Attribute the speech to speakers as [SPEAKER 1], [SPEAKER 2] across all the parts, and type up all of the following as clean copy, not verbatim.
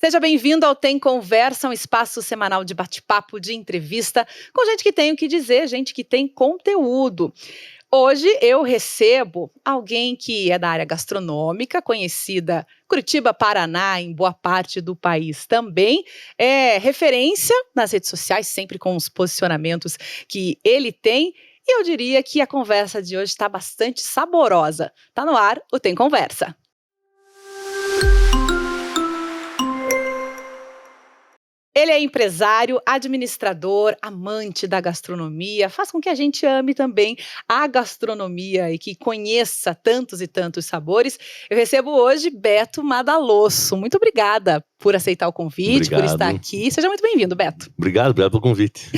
[SPEAKER 1] Seja bem-vindo ao Tem Conversa, um espaço semanal de bate-papo, de entrevista, com gente que tem o que dizer, gente que tem conteúdo. Hoje eu recebo alguém que é da área gastronômica, conhecida Curitiba, Paraná, em boa parte do país também. É referência nas redes sociais, sempre com os posicionamentos que ele tem. E eu diria que a conversa de hoje está bastante saborosa. Tá no ar o Tem Conversa. Ele é empresário, administrador, amante da gastronomia, faz com que a gente ame também a gastronomia e que conheça tantos e tantos sabores. Eu recebo hoje Beto Madalosso. Muito obrigada por aceitar o convite, por estar aqui. Seja muito bem-vindo, Beto.
[SPEAKER 2] Obrigado pelo convite.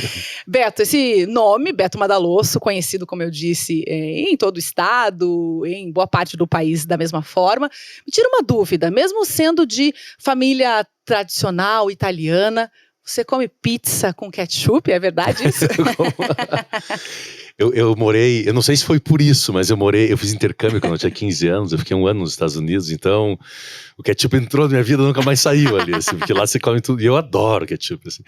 [SPEAKER 1] Beto, esse nome, Beto Madalosso, conhecido, como eu disse, em todo o estado, em boa parte do país da mesma forma. Me tira uma dúvida, mesmo sendo de família tradicional italiana, você come pizza com ketchup, é verdade isso?
[SPEAKER 2] Eu morei, eu não sei se foi por isso, mas eu fiz intercâmbio quando eu tinha 15 anos, eu fiquei 1 ano nos Estados Unidos, então o ketchup entrou na minha vida e nunca mais saiu ali, assim, porque lá você come tudo, e eu adoro ketchup. Assim.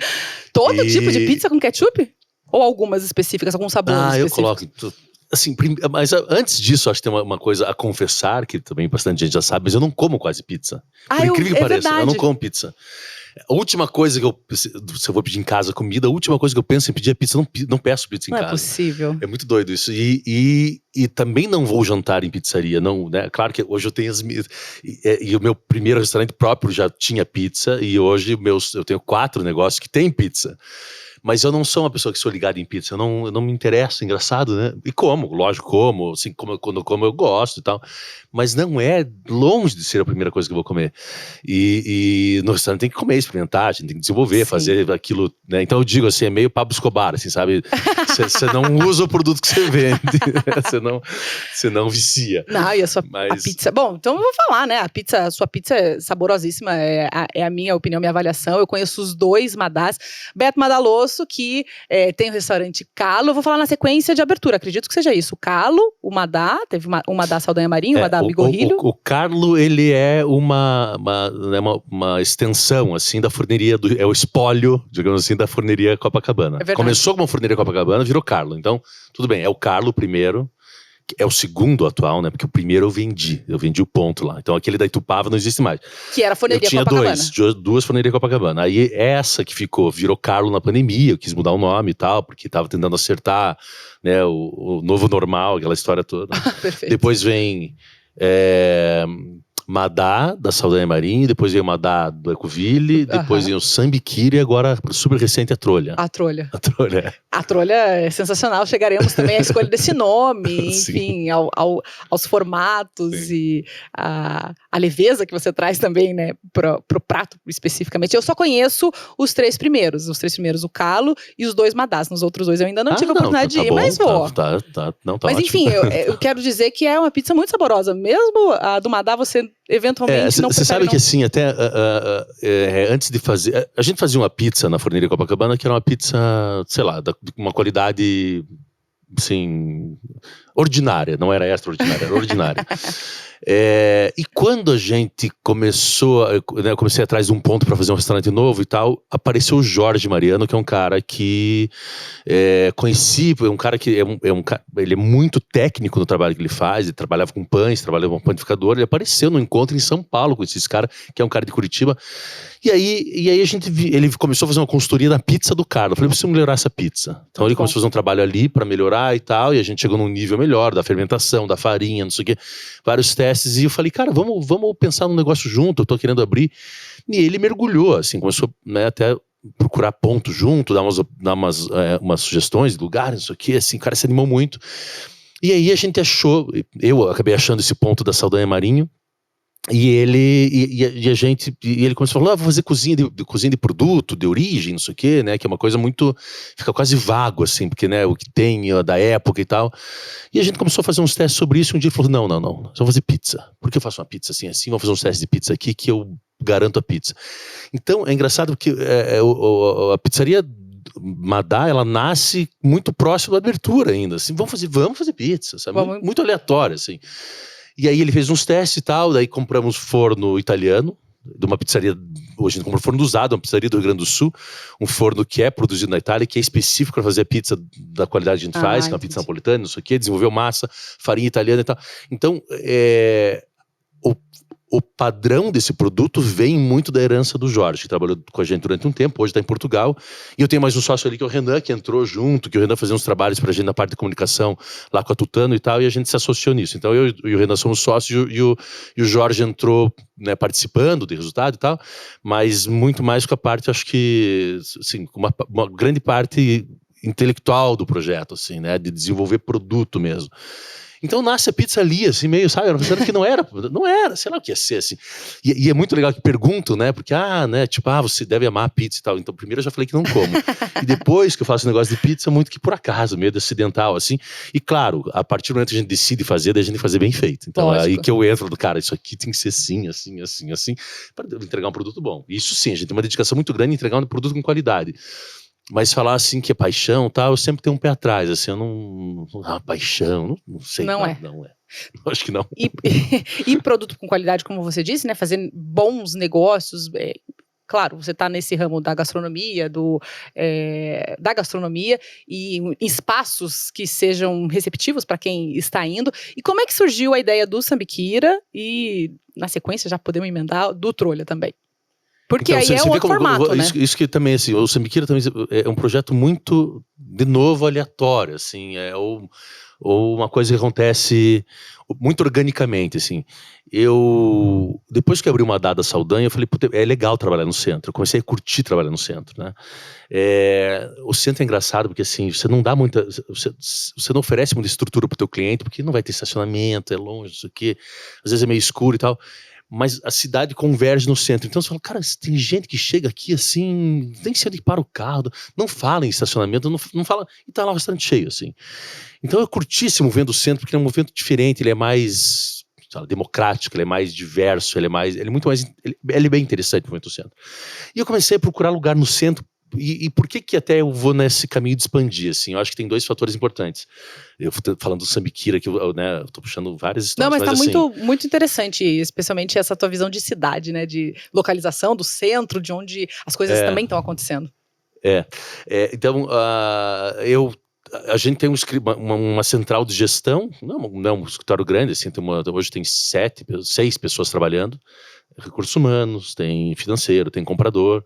[SPEAKER 1] Todo tipo de pizza com ketchup? Ou algumas específicas, alguns sabores específicos?
[SPEAKER 2] Eu coloco... Assim, mas antes disso, acho que tem uma coisa a confessar, que também bastante gente já sabe, mas eu não como quase pizza. Por incrível que pareça, eu não como pizza. A última coisa que se eu vou pedir em casa comida, a última coisa que eu penso em pedir é pizza. Não peço pizza em casa.
[SPEAKER 1] Não é possível.
[SPEAKER 2] É muito doido isso. E também não vou jantar em pizzaria, não, né? Claro que hoje eu tenho e o meu primeiro restaurante próprio já tinha pizza, e hoje eu tenho 4 negócios que tem pizza. Mas eu não sou uma pessoa que sou ligada em pizza, eu não me interesso, engraçado, né? E lógico, assim, quando eu como eu gosto e tal. Mas não é longe de ser a primeira coisa que eu vou comer. E no restaurante tem que comer, experimentar, a gente tem que desenvolver, Sim. fazer aquilo, né? Então eu digo assim, é meio Pablo Escobar, assim, sabe? Você não usa o produto que você vende, você não vicia.
[SPEAKER 1] Não, e a pizza... Bom, então eu vou falar, né? A sua pizza é saborosíssima, é a minha opinião, minha avaliação. Eu conheço os 2 Madás. Beto Madalosso, que tem o restaurante Calo. Eu vou falar na sequência de abertura, acredito que seja isso. O Calo, o Madá, teve o Madá Saldanha Marinho, o Madá Bigorrilho.
[SPEAKER 2] O Carlo, ele é uma extensão, assim, da forneria, é o espólio, digamos assim, da forneria Copacabana. Começou como forneria Copacabana, virou Carlo. Então, tudo bem, é o Carlo primeiro, é o segundo atual, né? Porque o primeiro eu vendi o ponto lá. Então aquele da Itupava não existe mais.
[SPEAKER 1] Que era a forneria Copacabana.
[SPEAKER 2] Eu tinha 2 fornerias Copacabana. Aí essa que virou Carlo na pandemia, eu quis mudar o nome e tal, porque tava tentando acertar, né, o novo normal, aquela história toda.
[SPEAKER 1] Perfeito.
[SPEAKER 2] Depois vem Madá, da Saldanha Marinho, depois veio o Madá do Ecoville, depois veio o Sambiquiri e agora, super recente, a Trolha.
[SPEAKER 1] A Trolha.
[SPEAKER 2] A
[SPEAKER 1] Trolha é sensacional, chegaremos também à escolha desse nome, enfim, aos formatos Sim. e a leveza que você traz também, né, pro prato especificamente. Eu só conheço os 3 primeiros, o Calo e os 2 Madás, nos outros 2 eu ainda não tive a oportunidade de ir,
[SPEAKER 2] bom,
[SPEAKER 1] mas vou.
[SPEAKER 2] Tá
[SPEAKER 1] mas
[SPEAKER 2] ótimo.
[SPEAKER 1] enfim, eu quero dizer que é uma pizza muito saborosa, mesmo a do Madá você eventualmente não
[SPEAKER 2] Você sabe que assim, até antes de fazer... A gente fazia uma pizza na forneria Copacabana que era uma pizza, sei lá, de uma qualidade, assim, ordinária. Não era extraordinária, era ordinária. E quando a gente começou, né, eu comecei atrás de um ponto para fazer um restaurante novo e tal, apareceu o Jorge Mariano, que é um cara que conheci, é um cara que ele é muito técnico no trabalho que ele faz, ele trabalhava com pães, trabalhava com panificador, ele apareceu no encontro em São Paulo com esse cara, que é um cara de Curitiba, e aí ele começou a fazer uma consultoria da pizza do Carlo. Eu falei, preciso melhorar essa pizza. Então ele começou a fazer um trabalho ali para melhorar e tal, e a gente chegou num nível melhor, da fermentação, da farinha, não sei o quê, vários testes, e eu falei, cara, vamos pensar num negócio junto, eu tô querendo abrir. E ele mergulhou, assim, começou, né, até procurar ponto junto, dar umas sugestões de lugares, não sei o quê, assim, o cara se animou muito. E aí a gente eu acabei achando esse ponto da Saldanha Marinho, e ele começou a falar, vou fazer cozinha de produto, de origem, não sei o quê, né, que é uma coisa muito, fica quase vago, assim, porque, né, o que tem da época e tal, e a gente começou a fazer uns testes sobre isso, e um dia ele falou, não, nós vamos fazer pizza, por que eu faço uma pizza assim, vamos fazer uns testes de pizza aqui, que eu garanto a pizza. Então, é engraçado porque a pizzaria Madá, ela nasce muito próximo da abertura ainda, assim, vamos fazer pizza, sabe, muito aleatório, assim. E aí ele fez uns testes e tal, daí compramos forno italiano, de uma pizzaria, hoje a gente compra um forno usado, uma pizzaria do Rio Grande do Sul, um forno que é produzido na Itália, que é específico para fazer a pizza da qualidade que a gente faz, que é uma pizza napolitana, não sei o quê, desenvolveu massa, farinha italiana e tal. Então, o padrão desse produto vem muito da herança do Jorge, que trabalhou com a gente durante um tempo, hoje está em Portugal. E eu tenho mais um sócio ali, que é o Renan, que entrou junto, que o Renan fazia uns trabalhos pra gente na parte de comunicação, lá com a Tutano e tal, e a gente se associou nisso. Então eu e o Renan somos sócios, e o Jorge entrou, né, participando de resultado e tal, mas muito mais com a parte, acho que, assim, uma grande parte intelectual do projeto, assim, né, de desenvolver produto mesmo. Então nasce a pizza ali, assim, meio, sabe? Era um restaurante que não era, sei lá o que ia ser, assim. E é muito legal que perguntam, né? Porque, né, tipo, você deve amar a pizza e tal. Então, primeiro eu já falei que não como. E depois que eu faço negócio de pizza, muito que por acaso, meio acidental, assim. E claro, a partir do momento que a gente decide fazer, daí a gente fazer bem feito. Então, é aí que eu entro do cara, isso aqui tem que ser assim, assim, assim, assim, para entregar um produto bom. Isso sim, a gente tem uma dedicação muito grande em entregar um produto com qualidade. Mas falar assim que é paixão, tá, eu sempre tenho um pé atrás, assim, eu não paixão, não sei. Não é. Acho que não.
[SPEAKER 1] E produto com qualidade, como você disse, né, fazer bons negócios, claro, você está nesse ramo da gastronomia, da gastronomia, e espaços que sejam receptivos para quem está indo. E como é que surgiu a ideia do Sambiquira e, na sequência, já podemos emendar, do Trolha também? Porque então, aí é outro formato, né?
[SPEAKER 2] Isso que também, assim, o Sambiquira também é um projeto muito, de novo, aleatório, assim, ou uma coisa que acontece muito organicamente, assim. Depois que abri uma Dada Saldanha, eu falei, é legal trabalhar no centro. Eu comecei a curtir trabalhar no centro, né? O centro é engraçado porque, assim, você não dá muita, você não oferece muita estrutura pro teu cliente, porque não vai ter estacionamento, é longe, não sei o quê, às vezes é meio escuro e tal. Mas a cidade converge no centro. Então você fala, cara, tem gente que chega aqui assim, nem sei onde para o carro, não fala em estacionamento, não fala, e tá lá o restaurante cheio, assim. Então eu curti esse movimento do centro, porque ele é um movimento diferente, ele é mais, sabe, democrático, ele é mais diverso, ele é muito mais, ele é bem interessante o movimento do centro. E eu comecei a procurar lugar no centro. E por que até eu vou nesse caminho de expandir, assim? Eu acho que tem dois fatores importantes. Eu falando do Sambiquira, que eu tô puxando várias histórias.
[SPEAKER 1] Não, mas tá
[SPEAKER 2] assim,
[SPEAKER 1] muito, muito interessante, especialmente essa tua visão de cidade, né? De localização do centro, de onde as coisas também estão acontecendo.
[SPEAKER 2] Então, a gente tem uma central de gestão, não é um escritório grande, assim, hoje tem 6 pessoas trabalhando, recursos humanos, tem financeiro, tem comprador,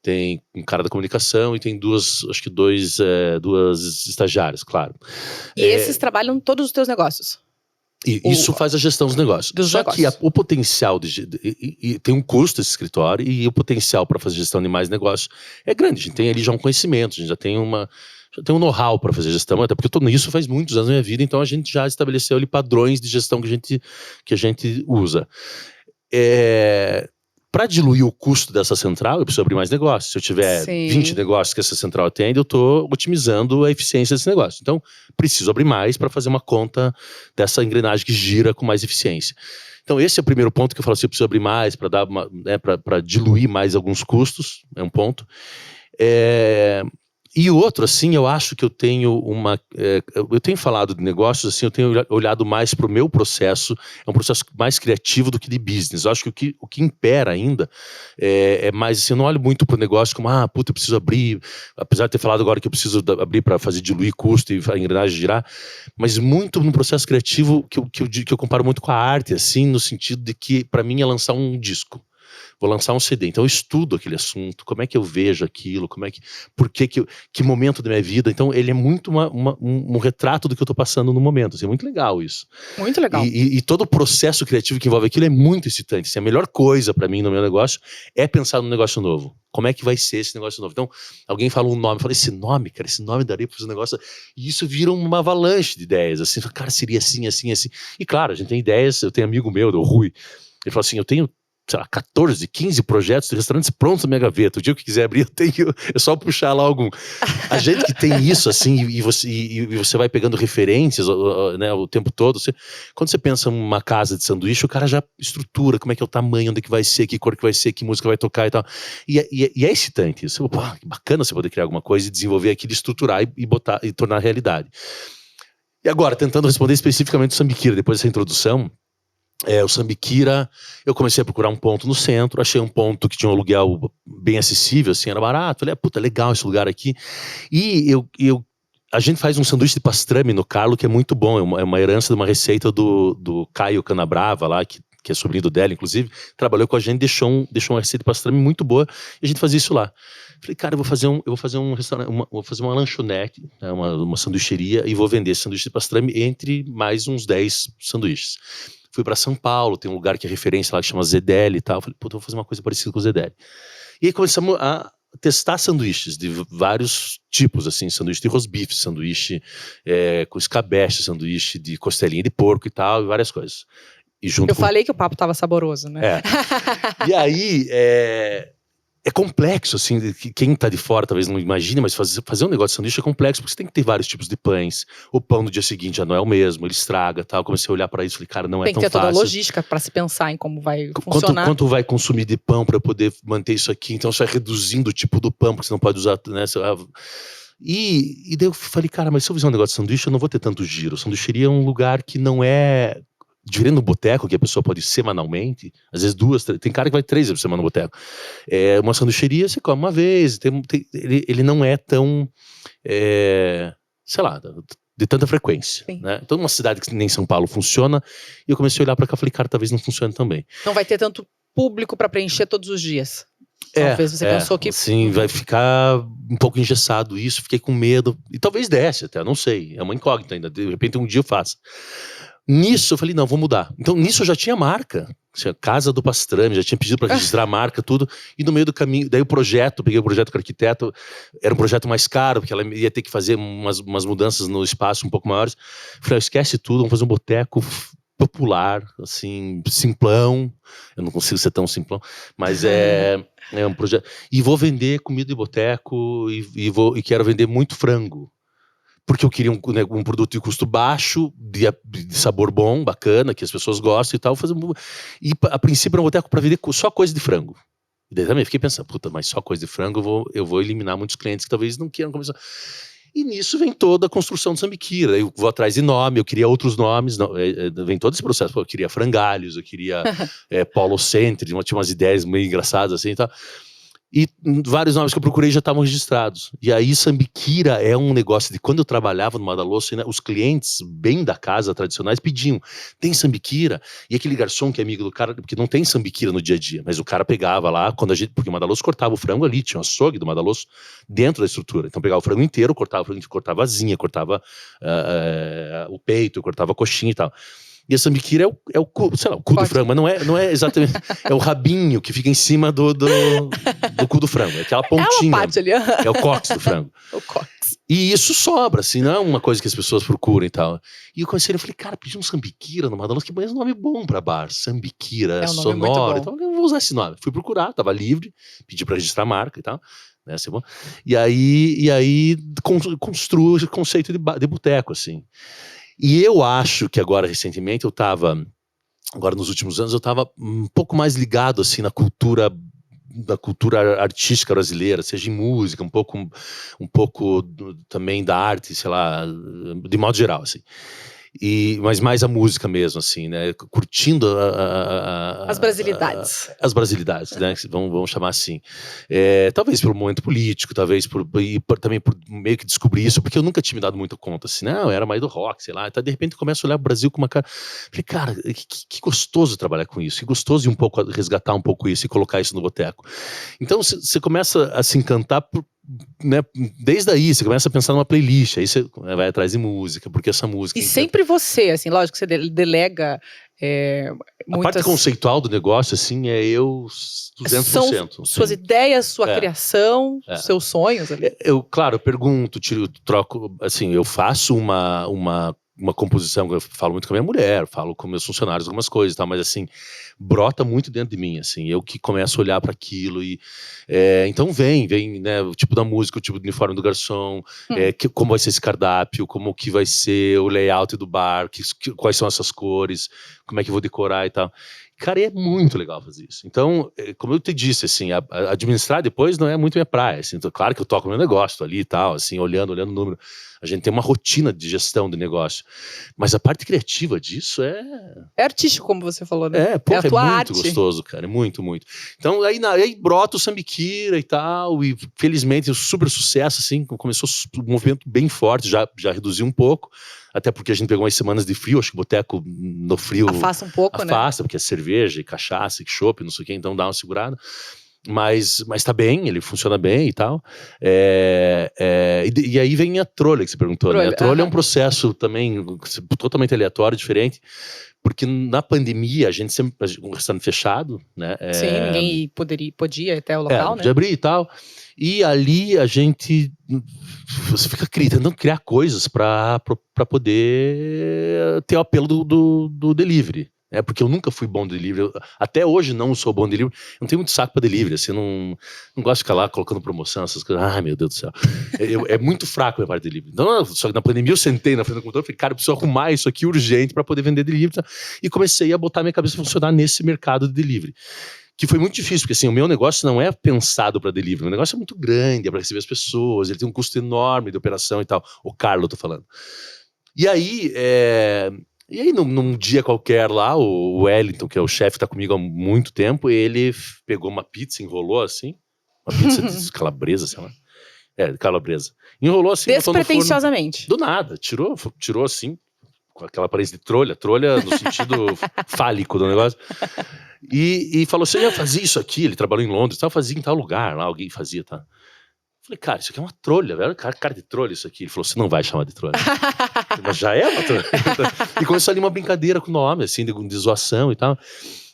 [SPEAKER 2] tem um cara da comunicação e tem duas estagiárias, claro.
[SPEAKER 1] E esses trabalham todos os teus negócios?
[SPEAKER 2] E isso faz a gestão dos negócios. Só que o potencial tem um custo esse escritório, e o potencial para fazer gestão de mais negócios é grande. A gente tem ali já um conhecimento, a gente já tem um know-how para fazer gestão, até porque eu tô nisso faz muitos anos na minha vida, então a gente já estabeleceu ali padrões de gestão que a gente usa. Para diluir o custo dessa central, eu preciso abrir mais negócios. Se eu tiver 20 negócios que essa central atende, eu estou otimizando a eficiência desse negócio. Então, preciso abrir mais para fazer uma conta dessa engrenagem que gira com mais eficiência. Então, esse é o primeiro ponto que eu falo assim, eu preciso abrir mais para dar para diluir mais alguns custos, é um ponto. E o outro, assim, eu acho que eu tenho eu tenho falado de negócios, assim, eu tenho olhado mais para o meu processo, é um processo mais criativo do que de business. Eu acho que o que impera ainda é mais, assim, eu não olho muito para o negócio como, eu preciso abrir, apesar de ter falado agora que eu preciso abrir para fazer diluir custo e a engrenagem girar, mas muito no processo criativo que eu comparo muito com a arte, assim, no sentido de que, para mim, é lançar um disco. Vou lançar um CD, então eu estudo aquele assunto, como é que eu vejo aquilo, que momento da minha vida. Então ele é muito um retrato do que eu tô passando no momento, assim, é muito legal isso.
[SPEAKER 1] Muito legal.
[SPEAKER 2] E todo o processo criativo que envolve aquilo é muito excitante, assim, a melhor coisa para mim no meu negócio é pensar num negócio novo. Como é que vai ser esse negócio novo? Então, alguém fala um nome, fala, esse nome daria para fazer um negócio, e isso vira uma avalanche de ideias, assim, cara, seria assim, assim, assim. E claro, a gente tem ideias, eu tenho amigo meu, do Rui, ele fala assim, eu tenho, sei lá, 14, 15 projetos de restaurantes prontos na minha gaveta. O dia que eu quiser abrir, é só puxar lá algum. A gente que tem isso, assim, e você vai pegando referências, né, o tempo todo. Quando você pensa numa casa de sanduíche, o cara já estrutura como é que é o tamanho, onde é que vai ser, que cor que vai ser, que música vai tocar e tal. E é excitante isso. Pô, que bacana você poder criar alguma coisa e desenvolver aquilo, estruturar e botar e tornar realidade. E agora, tentando responder especificamente o Sambiquira, depois dessa introdução, O Sambiquira, eu comecei a procurar um ponto no centro, achei um ponto que tinha um aluguel bem acessível, assim, era barato. Falei, puta, legal esse lugar aqui. E a gente faz um sanduíche de pastrame no Carlo, que é muito bom, é uma herança de uma receita do Caio Canabrava lá, que é sobrinho do Délio, inclusive, trabalhou com a gente, deixou uma receita de pastrame muito boa, e a gente fazia isso lá. Falei, cara, eu vou fazer um restaurante, vou fazer uma lanchonete, né, uma sanduicheria, e vou vender esse sanduíche de pastrame entre mais uns 10 sanduíches. Fui para São Paulo, tem um lugar que é referência lá que chama Zedeli e tal. Falei, puta, eu vou fazer uma coisa parecida com o Zedeli. E aí começamos a testar sanduíches de vários tipos, assim, sanduíche de rosbife, sanduíche com escabeche, sanduíche de costelinha de porco e tal, e várias coisas. E junto
[SPEAKER 1] falei que o papo tava saboroso, né?
[SPEAKER 2] E aí, é complexo, assim, quem tá de fora talvez não imagine, mas fazer um negócio de sanduíche é complexo, porque você tem que ter vários tipos de pães. O pão no dia seguinte já não é o mesmo, ele estraga, tal. Comecei a olhar pra isso, falei, cara, não é tão fácil.
[SPEAKER 1] Tem que ter toda a logística pra se pensar em como vai funcionar.
[SPEAKER 2] Quanto vai consumir de pão pra eu poder manter isso aqui? Então você vai reduzindo o tipo do pão, porque você não pode usar, né? E daí eu falei, cara, mas se eu fizer um negócio de sanduíche, eu não vou ter tanto giro. Sanduicheria é um lugar que não é... Diferente no boteco, que a pessoa pode ir semanalmente, às vezes 2, tem cara que vai 3 vezes por semana no boteco. Uma sanduicheria você come uma vez, ele não é tão, sei lá, de tanta frequência. Né? Então, uma cidade que nem São Paulo funciona, e eu comecei a olhar pra cá e falei, cara, talvez não funcione também.
[SPEAKER 1] Não vai ter tanto público pra preencher todos os dias. Talvez você pensou que...
[SPEAKER 2] Sim, vai ficar um pouco engessado isso, fiquei com medo, e talvez desse até, não sei, é uma incógnita ainda, de repente um dia eu faço. Nisso eu falei, não, vou mudar. Então nisso eu já tinha marca, tinha Casa do Pastrame, já tinha pedido para registrar a marca, tudo, e no meio do caminho, daí peguei o projeto com o arquiteto, era um projeto mais caro, porque ela ia ter que fazer umas mudanças no espaço um pouco maiores. Falei, esquece tudo, vamos fazer um boteco popular, assim, simplão, eu não consigo ser tão simplão, mas é um projeto, e vou vender comida de boteco, e quero vender muito frango. Porque eu queria um produto de custo baixo, de sabor bom, bacana, que as pessoas gostam e tal. E a princípio era um boteco para vender só coisa de frango. E daí também fiquei pensando, puta, mas só coisa de frango eu vou eliminar muitos clientes que talvez não queiram começar. E nisso vem toda a construção do Sambiquira. Eu vou atrás de nome, eu queria outros nomes, vem todo esse processo. Pô, eu queria frangalhos, eu queria Paulo Centre, tinha umas ideias meio engraçadas assim e tal. E vários nomes que eu procurei já estavam registrados. E aí Sambiquira é um negócio de quando eu trabalhava no Madalosso, né, os clientes bem da casa tradicionais pediam, tem Sambiquira? E aquele garçom que é amigo do cara, porque não tem Sambiquira no dia a dia, mas o cara pegava lá, porque o Madalosso cortava o frango ali, tinha um açougue do Madalosso dentro da estrutura. Então pegava o frango inteiro, cortava a asinha, cortava o peito, cortava a coxinha e tal. E a sambiquira é o cu, sei lá, o cu do frango, mas não é exatamente. É o rabinho que fica em cima do cu do frango. É aquela pontinha.
[SPEAKER 1] É uma parte ali.
[SPEAKER 2] É o cóccix do frango.
[SPEAKER 1] O cóccix.
[SPEAKER 2] E isso sobra, assim, não é uma coisa que as pessoas procuram e tal. E eu comecei, eu falei, cara, pedi um sambiquira no Madalosso, que é um nome bom pra bar. Sambiquira,
[SPEAKER 1] um
[SPEAKER 2] sonora. Então eu vou usar esse nome. Fui procurar, tava livre, pedi pra registrar a marca e tal. Né, assim, bom. E aí construo o conceito de boteco, assim. E eu acho que agora, recentemente, agora nos últimos anos, eu estava um pouco mais ligado, assim, na cultura artística brasileira, seja em música, um pouco também da arte, sei lá, de modo geral, assim. Mas mais a música mesmo, assim, né? Curtindo
[SPEAKER 1] as brasilidades.
[SPEAKER 2] As brasilidades, né? Vamos chamar assim. Talvez pelo momento político, talvez também por meio que descobrir isso, porque eu nunca tinha me dado muito conta, assim, não, eu era mais do rock, sei lá. Então, de repente, começo a olhar o Brasil com uma cara. Falei, cara, que gostoso trabalhar com isso, que gostoso resgatar um pouco isso e colocar isso no boteco. Então, você começa a se encantar né, desde aí, você começa a pensar numa playlist, aí você vai atrás de música, porque essa música...
[SPEAKER 1] E sempre você, assim, lógico que você delega
[SPEAKER 2] a parte conceitual do negócio, assim, é eu 200%.
[SPEAKER 1] São suas ideias, sua criação, seus sonhos ali.
[SPEAKER 2] Claro, eu pergunto, troco, assim, eu faço uma composição, eu falo muito com a minha mulher, falo com meus funcionários algumas coisas e tal, mas assim, brota muito dentro de mim, assim, eu que começo a olhar para aquilo e então vem, né, o tipo da música, o tipo do uniforme do garçom, como vai ser esse cardápio, como que vai ser o layout do bar, quais são essas cores, como é que eu vou decorar e tal. Cara, é muito legal fazer isso. Então, como eu te disse, assim, administrar depois não é muito minha praia, assim, então, claro que eu toco no meu negócio ali e tal, assim, olhando o número. A gente tem uma rotina de gestão de negócio. Mas a parte criativa disso
[SPEAKER 1] É artístico, como você falou, né?
[SPEAKER 2] Pô,
[SPEAKER 1] É a tua
[SPEAKER 2] muito
[SPEAKER 1] arte.
[SPEAKER 2] gostoso, cara. É muito, muito. Então, aí brota o Sambiquira e tal, e felizmente, super sucesso, assim, começou um movimento bem forte, já reduziu um pouco, até porque a gente pegou umas semanas de frio, acho que o boteco no frio
[SPEAKER 1] Afasta um pouco, né?
[SPEAKER 2] afasta, porque é cerveja, e cachaça, e chopp, não sei o quê, então dá uma segurada. Mas tá bem, ele funciona bem e tal. E aí vem a trolha que você perguntou, né? A trolha é um processo também totalmente aleatório, diferente, porque na pandemia a gente sempre, um restaurante fechado, né?
[SPEAKER 1] Sim, ninguém podia ir até o local, né?
[SPEAKER 2] Podia abrir e tal. E ali a gente, você fica tentando criar coisas para poder ter o apelo do delivery. Porque eu nunca fui bom de delivery, até hoje não sou bom de delivery, não tenho muito saco pra delivery, assim, não gosto de ficar lá colocando promoção, essas coisas, ai meu Deus do céu, é muito fraco a minha parte de delivery. Então, só que na pandemia eu sentei na frente do computador e falei, cara, eu preciso arrumar isso aqui urgente pra poder vender delivery, e comecei a botar minha cabeça a funcionar nesse mercado de delivery. Que foi muito difícil, porque assim, o meu negócio não é pensado para delivery, o meu negócio é muito grande, é para receber as pessoas, ele tem um custo enorme de operação e tal, o Carlos, eu tô falando. E aí, num dia qualquer lá, o Wellington, que é o chefe, tá comigo há muito tempo, ele pegou uma pizza, enrolou assim, uma pizza de calabresa, sei lá. De calabresa. Enrolou assim,
[SPEAKER 1] despretensiosamente.
[SPEAKER 2] Do nada, tirou assim, com aquela aparência de trolha no sentido fálico do negócio. E falou assim, eu fazia isso aqui, ele trabalhou em Londres, fazia em tal lugar, lá alguém fazia, tá? Falei, cara, isso aqui é uma trolha, velho, cara de trolha isso aqui. Ele falou, você não vai chamar de trolha. Mas já é uma trolha. E começou ali uma brincadeira com o nome, assim, de zoação e tal.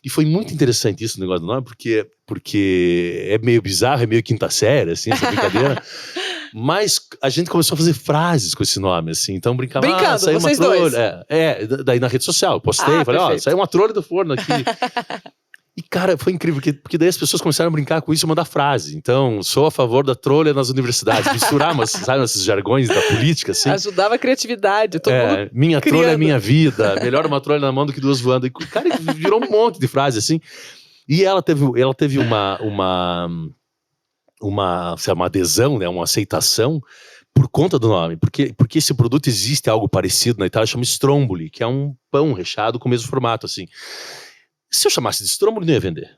[SPEAKER 2] E foi muito interessante isso, o negócio do nome, porque é meio bizarro, é meio quinta série, assim, essa brincadeira. Mas a gente começou a fazer frases com esse nome, assim, então brincando,
[SPEAKER 1] saiu
[SPEAKER 2] uma trolha. Daí na rede social, eu postei, falei, saiu uma trolha do forno aqui. E, cara, foi incrível, porque daí as pessoas começaram a brincar com isso e mandar frase. Então, sou a favor da trolha nas universidades. Misturar, sabe, esses jargões da política, assim.
[SPEAKER 1] Ajudava a criatividade, todo mundo
[SPEAKER 2] minha
[SPEAKER 1] criando.
[SPEAKER 2] Trolha é minha vida, melhor uma trolha na mão do que duas voando. E, cara, virou um monte de frase, assim. E ela teve uma adesão, né, uma aceitação por conta do nome. Porque esse produto existe algo parecido na Itália, chama Stromboli, que é um pão recheado com o mesmo formato, assim. Se eu chamasse de Stromboli, não ia vender.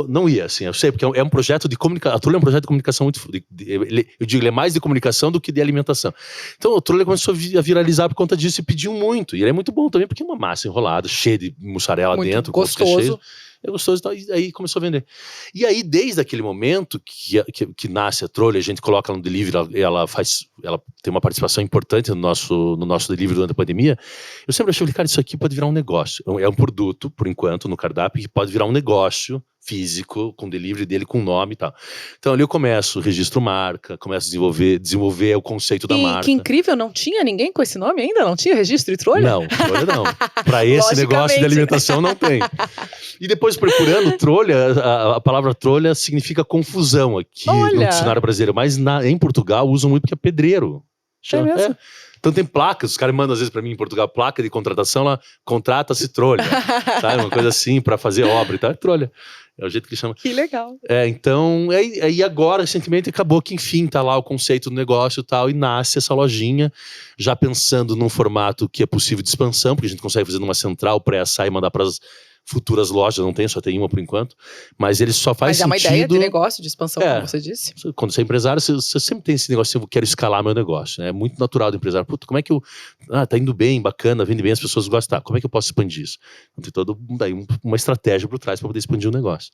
[SPEAKER 2] Não ia, assim, eu sei, porque é um projeto de comunicação. A Trolha é um projeto de comunicação muito. Eu digo, ele é mais de comunicação do que de alimentação. Então a Trolha começou a viralizar por conta disso e pediu muito. E ele é muito bom também, porque é uma massa enrolada, cheia de mussarela
[SPEAKER 1] muito
[SPEAKER 2] dentro.
[SPEAKER 1] Gostoso.
[SPEAKER 2] É gostoso, então, e aí começou a vender. E aí, desde aquele momento que nasce a Trolha, a gente coloca ela no delivery, ela tem uma participação importante no nosso delivery durante a pandemia. Eu sempre achei, cara, isso aqui pode virar um negócio. É um produto, por enquanto, no cardápio, que pode virar um negócio físico, com delivery dele, com nome e tal. Então ali eu registro marca, começo a desenvolver o conceito da marca.
[SPEAKER 1] Que incrível, não tinha ninguém com esse nome ainda? Não tinha registro de Trolha?
[SPEAKER 2] Não, Trolha não. Pra esse negócio de alimentação não tem. E depois procurando Trolha, a palavra Trolha significa confusão aqui no dicionário brasileiro, mas em Portugal usam muito porque é pedreiro.
[SPEAKER 1] Mesmo?
[SPEAKER 2] Então tem placas, os caras mandam às vezes pra mim em Portugal, placa de contratação, lá, contrata-se Trolha, sabe? Uma coisa assim, pra fazer obra e tal, é Trolha. É o jeito que chama.
[SPEAKER 1] Que legal.
[SPEAKER 2] Então, aí agora, recentemente, acabou que, enfim, tá lá o conceito do negócio e tal, e nasce essa lojinha, já pensando num formato que é possível de expansão, porque a gente consegue fazer numa central pré-assar e mandar para as futuras lojas, não tem, só tem uma por enquanto, mas ele só faz sentido...
[SPEAKER 1] Mas é uma ideia de negócio, de expansão, como você disse.
[SPEAKER 2] Quando você é empresário, você sempre tem esse negócio, eu quero escalar meu negócio, né? É muito natural do empresário. Puta, como é que eu... tá indo bem, bacana, vende bem, as pessoas gostam. Como é que eu posso expandir isso? Então, tem toda uma estratégia por trás para poder expandir o negócio.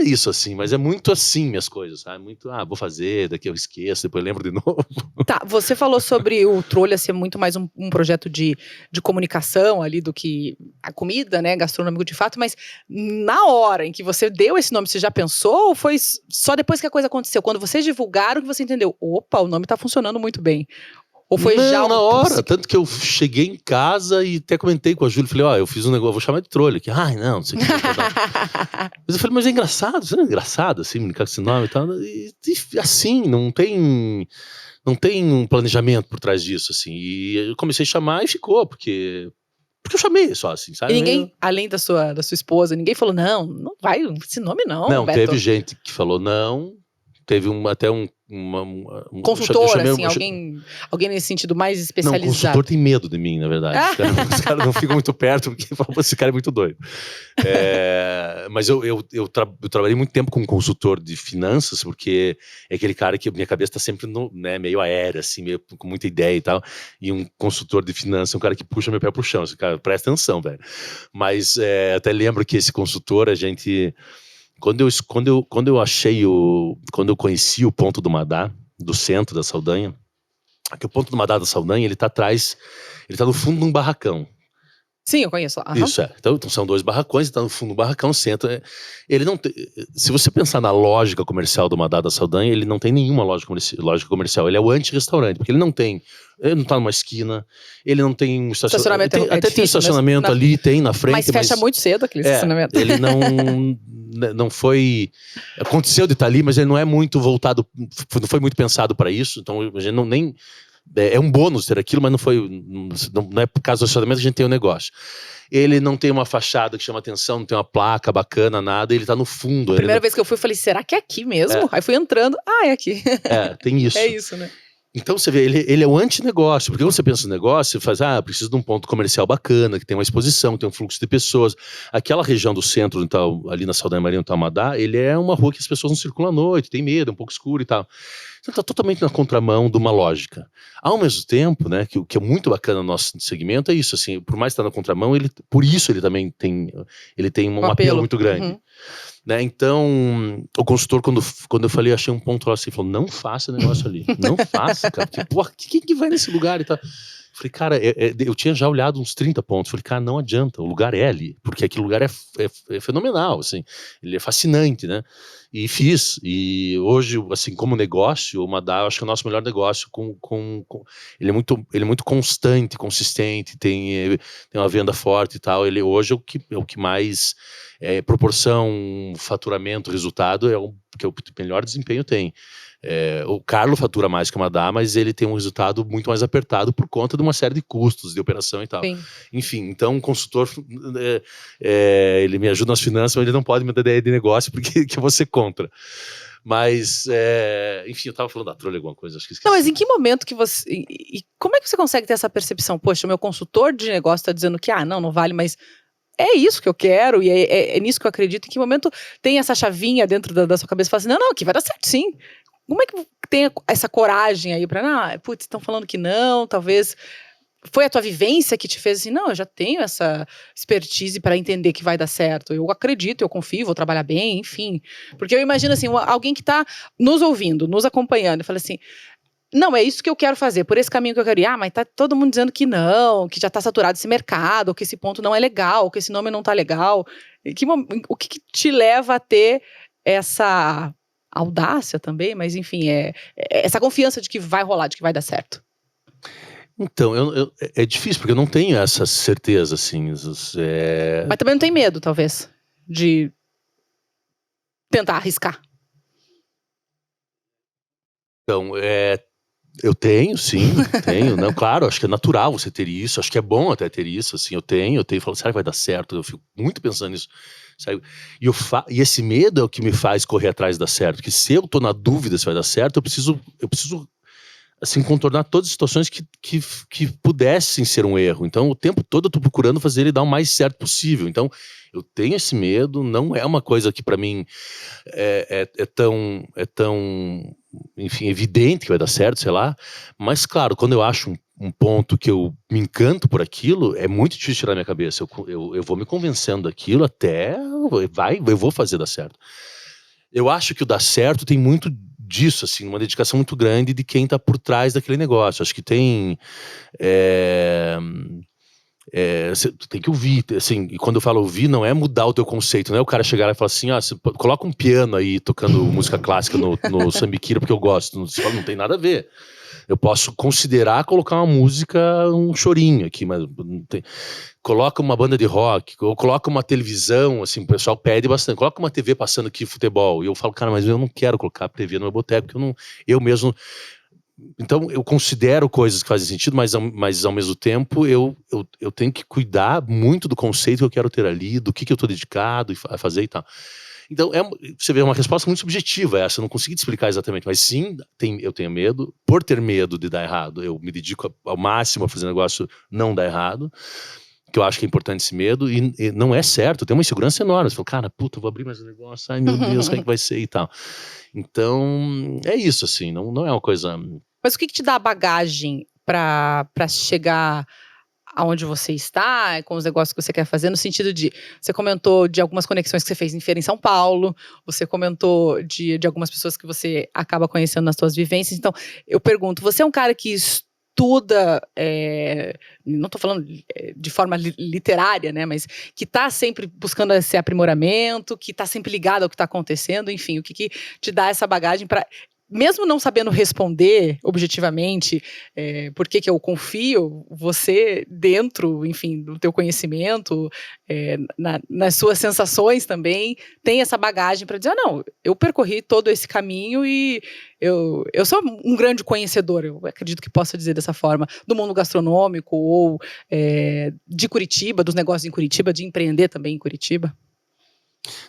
[SPEAKER 2] É isso, assim, mas é muito assim minhas coisas, sabe? Muito, vou fazer, daqui eu esqueço, depois eu lembro de novo.
[SPEAKER 1] Tá, você falou sobre o Trolha ser muito mais um projeto de comunicação ali do que a comida, né, gastronômico de fato, mas na hora em que você deu esse nome, você já pensou ou foi só depois que a coisa aconteceu? Quando vocês divulgaram que você entendeu, opa, o nome tá funcionando muito bem. Ou foi já
[SPEAKER 2] na hora, tanto que eu cheguei em casa e até comentei com a Júlia, falei, eu fiz um negócio, vou chamar de Trolha, que, não sei o que. Mas eu falei, mas é engraçado, isso não é engraçado, assim, brincar com esse nome e tal, e assim, não tem um planejamento por trás disso, assim, e eu comecei a chamar e ficou, porque eu chamei só, assim, sabe?
[SPEAKER 1] E ninguém, além da sua esposa, ninguém falou, não vai, esse nome não,
[SPEAKER 2] Não,
[SPEAKER 1] Beto.
[SPEAKER 2] teve gente que falou não, teve até um
[SPEAKER 1] Consultor, assim, alguém nesse sentido mais
[SPEAKER 2] Não, o
[SPEAKER 1] especializado.
[SPEAKER 2] consultor tem medo de mim, na verdade. Os caras não ficam muito perto, porque falam, esse cara é muito doido. Mas eu trabalhei muito tempo com um consultor de finanças, porque é aquele cara que minha cabeça tá sempre meio aérea, assim, meio com muita ideia e tal. E um consultor de finanças é um cara que puxa meu pé pro chão. Esse cara, presta atenção, velho. Mas até lembro que esse consultor, a gente... Quando eu conheci o Ponto do Madá, do centro da Saldanha, que o Ponto do Madá da Saldanha, ele tá atrás, ele tá no fundo de um barracão.
[SPEAKER 1] Sim, eu conheço lá.
[SPEAKER 2] Isso, Então são 2 barracões, ele tá no fundo do barracão, centro. Ele não tem, se você pensar na lógica comercial do Madá da Saldanha, ele não tem nenhuma lógica comercial. Ele é o anti-restaurante, porque ele não tá numa esquina, ele não tem um estacionamento. Até tem um estacionamento ali, tem na frente.
[SPEAKER 1] Mas fecha muito cedo aquele estacionamento.
[SPEAKER 2] Ele não foi... Aconteceu de estar ali, mas ele não é muito voltado, não foi muito pensado para isso, então a gente nem... É um bônus ter aquilo, mas não é por causa do estacionamento que a gente tem o negócio. Ele não tem uma fachada que chama atenção, não tem uma placa bacana, nada, ele tá no fundo.
[SPEAKER 1] A primeira vez que eu fui, eu falei, será que é aqui mesmo? Aí fui entrando, é aqui.
[SPEAKER 2] Tem isso.
[SPEAKER 1] É isso, né?
[SPEAKER 2] Então você vê, ele é um antinegócio, porque quando você pensa no negócio, você faz, preciso de um ponto comercial bacana, que tem uma exposição, que tem um fluxo de pessoas. Aquela região do centro, então, ali na Saldanha Maria, no Tamadá, ele é uma rua que as pessoas não circulam à noite, tem medo, é um pouco escuro e tal. Então tá totalmente na contramão de uma lógica. Ao mesmo tempo, né, que é muito bacana no nosso segmento, é isso, assim, por mais estar na contramão, por isso ele também tem um apelo muito grande.
[SPEAKER 1] Uhum.
[SPEAKER 2] Né? Então, o consultor, quando eu falei, achei um ponto lá assim, falou, não faça negócio ali, não faça, cara, porque, porra, quem que vai nesse lugar e tal? Falei, cara, eu tinha já olhado uns 30 pontos, falei, cara, não adianta, o lugar é ali, porque aquele lugar é fenomenal, assim, ele é fascinante, né? E fiz, e hoje, assim, como negócio, o Madá, eu acho que é o nosso melhor negócio, ele é muito constante, consistente, tem uma venda forte e tal, ele hoje é o que mais, proporção, faturamento, resultado, que é o melhor desempenho tem. O Carlo fatura mais que o Madá, mas ele tem um resultado muito mais apertado por conta de uma série de custos de operação e tal.
[SPEAKER 1] Sim.
[SPEAKER 2] Enfim, então o consultor ele me ajuda nas finanças, mas ele não pode me dar ideia de negócio porque que eu vou ser contra. Mas, enfim, eu tava falando da trolha alguma coisa, acho que esqueci.
[SPEAKER 1] Não, mas em que momento que você... E como é que você consegue ter essa percepção? Poxa, o meu consultor de negócio tá dizendo que, não vale, mas... É isso que eu quero e é nisso que eu acredito. Em que momento tem essa chavinha dentro da sua cabeça e fala assim, não, aqui vai dar certo sim. Como é que tem essa coragem aí pra, putz, estão falando que não, talvez foi a tua vivência que te fez assim, não, eu já tenho essa expertise para entender que vai dar certo, eu acredito, eu confio, vou trabalhar bem, enfim. Porque eu imagino assim, alguém que tá nos ouvindo, nos acompanhando, e fala assim, não, é isso que eu quero fazer, por esse caminho que eu quero ir. Mas tá todo mundo dizendo que não, que já tá saturado esse mercado, ou que esse ponto não é legal, ou que esse nome não tá legal. O que te leva a ter essa audácia também, mas enfim, essa confiança de que vai rolar, de que vai dar certo?
[SPEAKER 2] Então, é difícil, porque eu não tenho essa certeza, assim.
[SPEAKER 1] Mas também não tem medo, talvez, de tentar arriscar.
[SPEAKER 2] Então, eu tenho, sim, tenho, não, claro, acho que é natural você ter isso, acho que é bom até ter isso, assim, eu tenho, falo, será que vai dar certo? Eu fico muito pensando nisso, sabe? E esse medo é o que me faz correr atrás de dar certo, porque se eu tô na dúvida se vai dar certo, eu preciso assim, contornar todas as situações que pudessem ser um erro. Então, o tempo todo eu tô procurando fazer ele dar o mais certo possível. Então, eu tenho esse medo, não é uma coisa que para mim é tão, enfim, evidente que vai dar certo, sei lá. Mas, claro, quando eu acho um ponto que eu me encanto por aquilo, é muito difícil tirar da minha cabeça. Eu vou me convencendo daquilo até eu vou fazer dar certo. Eu acho que o dar certo tem muito disso, assim, uma dedicação muito grande de quem tá por trás daquele negócio. Acho que tem... Você tem que ouvir, assim, e quando eu falo ouvir, não é mudar o teu conceito, não é o cara chegar lá e falar assim, você coloca um piano aí tocando música clássica no Sambiquira porque eu gosto. Você fala, não tem nada a ver. Eu posso considerar colocar uma música, um chorinho aqui, mas não tem... Coloca uma banda de rock, ou coloca uma televisão, assim, o pessoal pede bastante. Coloca uma TV passando aqui futebol. E eu falo, cara, mas eu não quero colocar TV no meu boteco, porque eu mesmo... Então, eu considero coisas que fazem sentido, mas ao mesmo tempo, eu tenho que cuidar muito do conceito que eu quero ter ali, do que eu tô dedicado a fazer e tal. Então, você vê uma resposta muito subjetiva essa, eu não consegui te explicar exatamente, mas sim, eu tenho medo. Por ter medo de dar errado, eu me dedico ao máximo a fazer o negócio não dar errado, que eu acho que é importante esse medo, e não é certo, tem uma insegurança enorme. Você fala, cara, puta, eu vou abrir mais um negócio, ai meu Deus, como é que vai ser e tal. Então, é isso, assim, não é uma coisa...
[SPEAKER 1] Mas o que te dá a bagagem para chegar aonde você está, com os negócios que você quer fazer, no sentido de, você comentou de algumas conexões que você fez em feira em São Paulo, você comentou de algumas pessoas que você acaba conhecendo nas suas vivências. Então, eu pergunto, você é um cara que estuda, não estou falando de forma literária, né, mas que está sempre buscando esse aprimoramento, que está sempre ligado ao que está acontecendo, enfim, o que te dá essa bagagem para... Mesmo não sabendo responder objetivamente por que eu você dentro, enfim, do teu conhecimento, nas suas sensações também, tem essa bagagem para dizer, não, eu percorri todo esse caminho e eu sou um grande conhecedor, eu acredito que possa dizer dessa forma, do mundo gastronômico ou de Curitiba, dos negócios em Curitiba, de empreender também em Curitiba.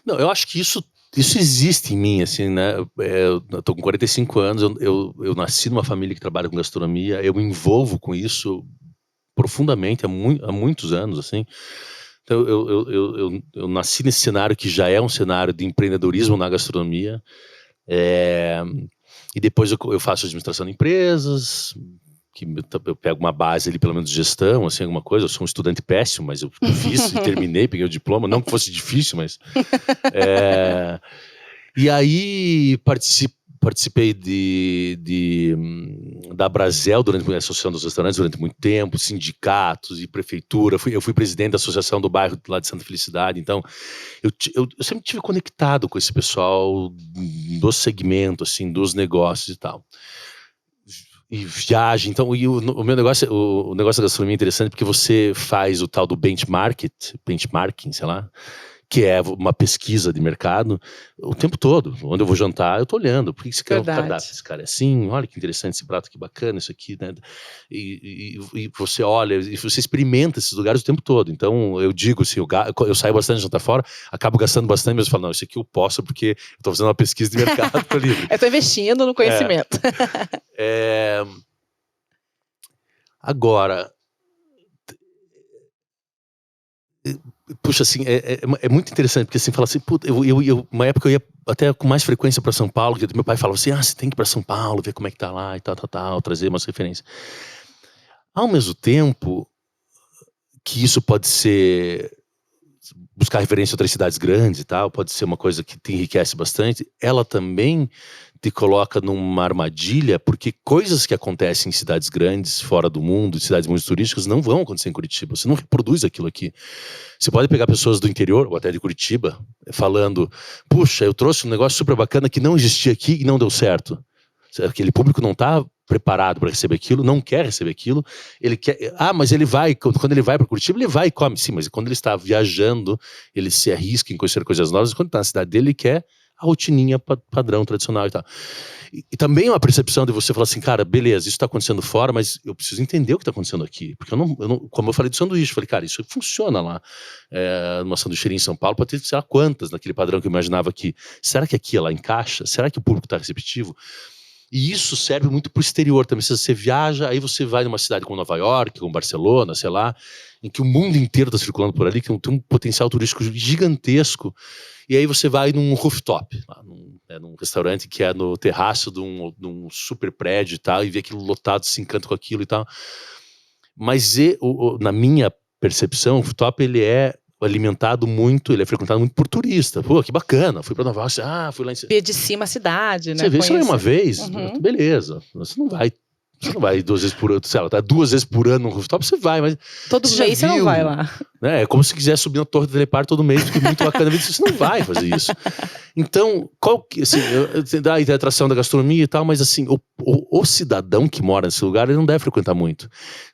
[SPEAKER 2] Não, eu acho que isso existe em mim, assim, né? Eu tô com 45 anos, eu nasci numa família que trabalha com gastronomia, eu me envolvo com isso profundamente há muitos anos, assim. Então, eu nasci nesse cenário que já é um cenário de empreendedorismo na gastronomia, e depois eu faço administração de empresas, que eu pego uma base ali, pelo menos de gestão, assim, alguma coisa. Eu sou um estudante péssimo, mas eu fiz e terminei, peguei o diploma, não que fosse difícil, mas... E aí participei da Brasel, durante a Associação dos Restaurantes, durante muito tempo, sindicatos e prefeitura. Eu fui presidente da Associação do Bairro lá de Santa Felicidade, então eu sempre tive conectado com esse pessoal do segmento, assim, dos negócios e tal. E viagem, então, o meu negócio, o negócio da gastronomia é interessante porque você faz o tal do benchmarking, sei lá, que é uma pesquisa de mercado o tempo todo. Onde eu vou jantar, eu tô olhando. Por que esse cara, esse cara é assim? Olha que interessante esse prato, que bacana isso aqui, né? E você olha, e você experimenta esses lugares o tempo todo. Então, eu digo assim, eu saio bastante jantar fora, acabo gastando bastante, mas eu falo, não, isso aqui eu posso porque eu tô fazendo uma pesquisa de mercado pro livro.
[SPEAKER 1] Eu tô investindo no conhecimento.
[SPEAKER 2] Agora... Puxa, assim, é muito interessante, porque assim, fala assim, puta, uma época eu ia até com mais frequência para São Paulo, que meu pai falava assim, você tem que ir para São Paulo, ver como é que tá lá e tal, trazer umas referências. Ao mesmo tempo que isso pode ser buscar referência em outras cidades grandes e tal, pode ser uma coisa que te enriquece bastante, ela também te coloca numa armadilha, porque coisas que acontecem em cidades grandes, fora do mundo, em cidades muito turísticas, não vão acontecer em Curitiba. Você não reproduz aquilo aqui. Você pode pegar pessoas do interior, ou até de Curitiba, falando, puxa, eu trouxe um negócio super bacana que não existia aqui e não deu certo. Aquele público não está preparado para receber aquilo, não quer receber aquilo, ele quer, mas ele vai, quando ele vai para Curitiba, ele vai e come, sim, mas quando ele está viajando, ele se arrisca em conhecer coisas novas, quando está na cidade dele, ele quer a rotininha padrão, tradicional e tal. E também é uma percepção de você falar assim, cara, beleza, isso está acontecendo fora, mas eu preciso entender o que está acontecendo aqui. Porque eu não, como eu falei do sanduíche, eu falei, cara, isso funciona lá. Numa sanduícheria em São Paulo, pode ter, sei lá, quantas naquele padrão que eu imaginava aqui. Será que aqui ela encaixa? Será que o público está receptivo? E isso serve muito para o exterior também. Se você viaja, aí você vai numa cidade como Nova York, como Barcelona, sei lá, em que o mundo inteiro está circulando por ali, que tem um potencial turístico gigantesco. E aí você vai num rooftop, lá num restaurante que é no terraço de um super prédio e tal, e vê aquilo lotado, se encanta com aquilo e tal. Mas na minha percepção, o rooftop ele é alimentado muito, ele é frequentado muito por turista. Pô, que bacana, fui pra Nova York, fui lá em...
[SPEAKER 1] Vê de cima a cidade, né?
[SPEAKER 2] Você vê, você vai uma vez, beleza, você não vai 2 vezes por ano, sei lá, tá 2 vezes por ano no rooftop, você vai, mas...
[SPEAKER 1] Todo mês você não vai lá.
[SPEAKER 2] Né? É como se quiser subir na Torre do Telepar todo mês, porque é muito bacana, você não vai fazer isso. Então, assim, dá a atração da gastronomia e tal, mas assim, o cidadão que mora nesse lugar, ele não deve frequentar muito.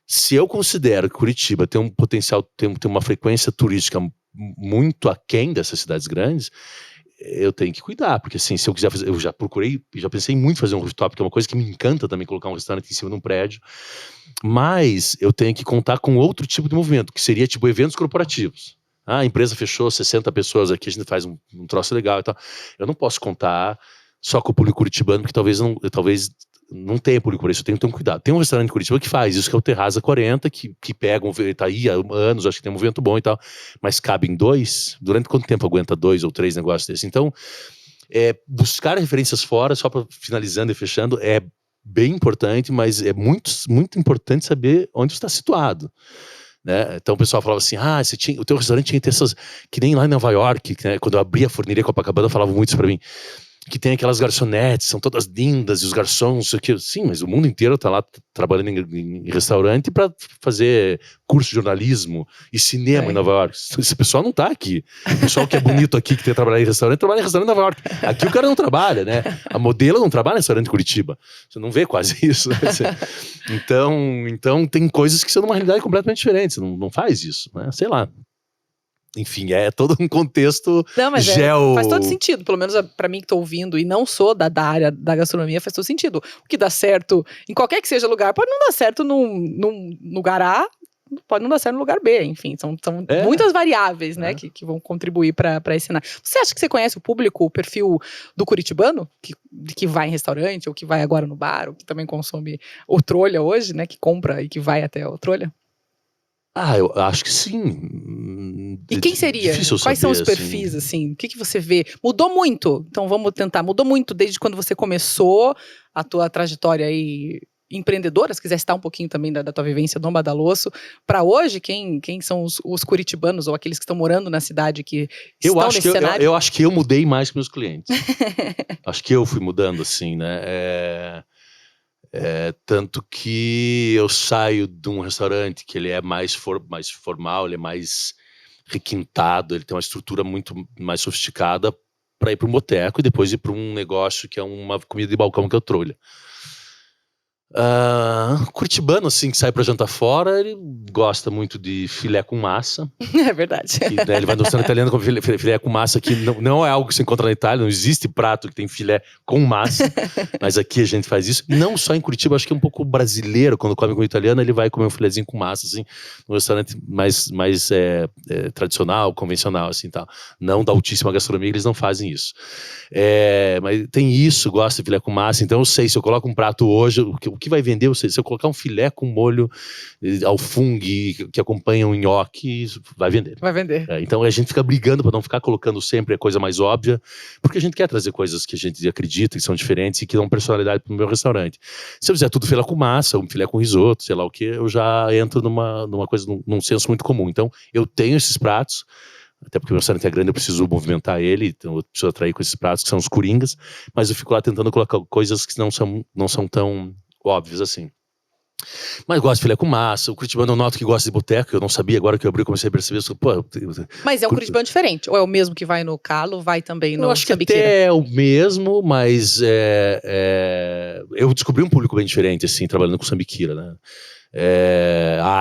[SPEAKER 2] Se eu considero que Curitiba tem um potencial, tem uma frequência turística muito aquém dessas cidades grandes, eu tenho que cuidar, porque assim, se eu quiser fazer, eu já procurei, já pensei muito em fazer um rooftop, que é uma coisa que me encanta também, colocar um restaurante em cima de um prédio, mas eu tenho que contar com outro tipo de movimento, que seria tipo eventos corporativos. Ah, a empresa fechou 60 pessoas aqui, a gente faz um troço legal e tal. Eu não posso contar só com o público curitibano, porque talvez não tenha público por isso, eu tenho que ter um cuidado. Tem um restaurante em Curitiba que faz isso, que é o Terraza 40, que pega, tá aí há anos, acho que tem um movimento bom e tal, mas cabem 2? Durante quanto tempo aguenta 2 ou 3 negócios desses? Então, buscar referências fora, só para finalizando e fechando, é bem importante, mas é muito, muito importante saber onde você está situado. Né? Então o pessoal falava assim, o teu restaurante tinha que ter essas, que nem lá em Nova York, né? Quando eu abri a Forneria Copacabana, falavam muito isso pra mim, que tem aquelas garçonetes, são todas lindas, e os garçons, sim, mas o mundo inteiro tá lá trabalhando em restaurante para fazer curso de jornalismo e cinema em Nova York. Esse pessoal não tá aqui. O pessoal que é bonito aqui, que tem que trabalhar em restaurante, trabalha em restaurante em Nova York. Aqui o cara não trabalha, né? A modelo não trabalha em restaurante em Curitiba. Você não vê quase isso. Né? Então tem coisas que são numa realidade completamente diferente. Você não faz isso, né? Sei lá. Enfim, é todo um contexto
[SPEAKER 1] faz todo sentido, pelo menos pra mim que tô ouvindo, e não sou da área da gastronomia, faz todo sentido. O que dá certo em qualquer que seja lugar, pode não dar certo num lugar A, pode não dar certo no lugar B, enfim, são muitas variáveis, né, que vão contribuir pra esse cenário. Você acha que você conhece o público, o perfil do curitibano, que vai em restaurante, ou que vai agora no bar, ou que também consome o trolha hoje, né, que compra e que vai até o trolha?
[SPEAKER 2] Eu acho que sim.
[SPEAKER 1] E quem seria? Quais são os perfis, assim? O que você vê? Mudou muito? Então vamos tentar. Mudou muito desde quando você começou a tua trajetória aí empreendedora, se quiser citar um pouquinho também da tua vivência no Badaloso, para hoje, quem são os curitibanos ou aqueles que estão morando na cidade que estão nesse cenário?
[SPEAKER 2] Eu acho que eu mudei mais que meus clientes. Acho que eu fui mudando, assim, né? Tanto que eu saio de um restaurante que ele é mais formal, ele é mais requintado, ele tem uma estrutura muito mais sofisticada, para ir para um boteco e depois ir para um negócio que é uma comida de balcão que é o trolha. Curitibano, assim, que sai pra jantar fora, ele gosta muito de filé com massa.
[SPEAKER 1] É verdade.
[SPEAKER 2] Né, ele vai no restaurante italiano com filé com massa, que não é algo que se encontra na Itália, não existe prato que tem filé com massa, mas aqui a gente faz isso. Não só em Curitiba, acho que é um pouco brasileiro, quando come com italiano, ele vai comer um filézinho com massa, assim, num restaurante mais tradicional, convencional, assim, tal. Não da altíssima gastronomia, eles não fazem isso. Mas tem isso, gosta de filé com massa, então eu sei, se eu coloco um prato hoje, o que vai vender, se eu colocar um filé com molho alfung que acompanha um nhoque, vai vender.
[SPEAKER 1] Vai vender.
[SPEAKER 2] Então a gente fica brigando para não ficar colocando sempre a coisa mais óbvia, porque a gente quer trazer coisas que a gente acredita que são diferentes e que dão personalidade pro meu restaurante. Se eu fizer tudo filé com massa, um filé com risoto, sei lá o que, eu já entro numa coisa, num senso muito comum. Então eu tenho esses pratos, até porque o meu restaurante é grande, eu preciso movimentar ele, então eu preciso atrair com esses pratos que são os coringas, mas eu fico lá tentando colocar coisas que não são tão óbvios assim. Mas gosto de filé com massa. O curitibano eu noto que gosta de boteco. Eu não sabia, agora que eu abri, eu comecei a perceber isso.
[SPEAKER 1] Mas é um curitibano diferente? Ou é o mesmo que vai no Calo, vai também no
[SPEAKER 2] Eu acho que
[SPEAKER 1] Sambiqueira?
[SPEAKER 2] até é o mesmo, mas eu descobri um público bem diferente, assim, trabalhando com Sambiqueira, né?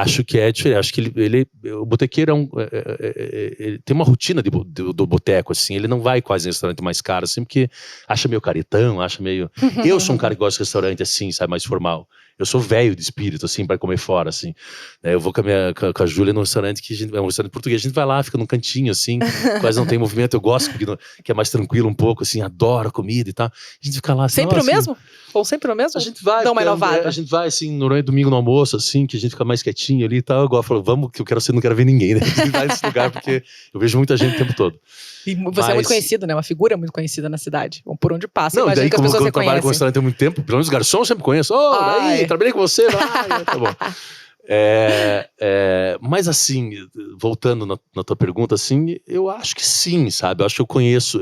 [SPEAKER 2] Acho que é diferente. Acho que o botequeiro ele tem uma rotina do boteco, assim. Ele não vai quase em restaurante mais caro, assim, porque acha meio caretão, acha meio... Eu sou um cara que gosta de restaurante, assim, sabe, mais formal. Eu sou velho de espírito, assim, pra comer fora, assim. Eu vou com a Júlia num restaurante é um restaurante português. A gente vai lá, fica num cantinho, assim, quase não tem movimento. Eu gosto, que é mais tranquilo um pouco, assim, adoro a comida e tal. A gente fica lá, assim...
[SPEAKER 1] Sempre o mesmo? Ou sempre o mesmo?
[SPEAKER 2] A gente vai...
[SPEAKER 1] Dá uma inovada.
[SPEAKER 2] A gente vai, assim, no domingo no almoço, assim, que a gente fica mais quietinho ali e tal. Eu falo, vamos, que não quero ver ninguém, né? A gente vai nesse lugar, porque eu vejo muita gente o tempo todo.
[SPEAKER 1] E você é muito conhecido, né? Uma figura muito conhecida na cidade. Por onde passa.
[SPEAKER 2] Não, daí,
[SPEAKER 1] que as pessoas
[SPEAKER 2] eu trabalho com restaurante há muito tempo, pelo menos garçom eu sempre conheço. Daí, trabalhei com você, tá bom. Mas assim, voltando na tua pergunta, assim, eu acho que sim, sabe? Eu acho que eu conheço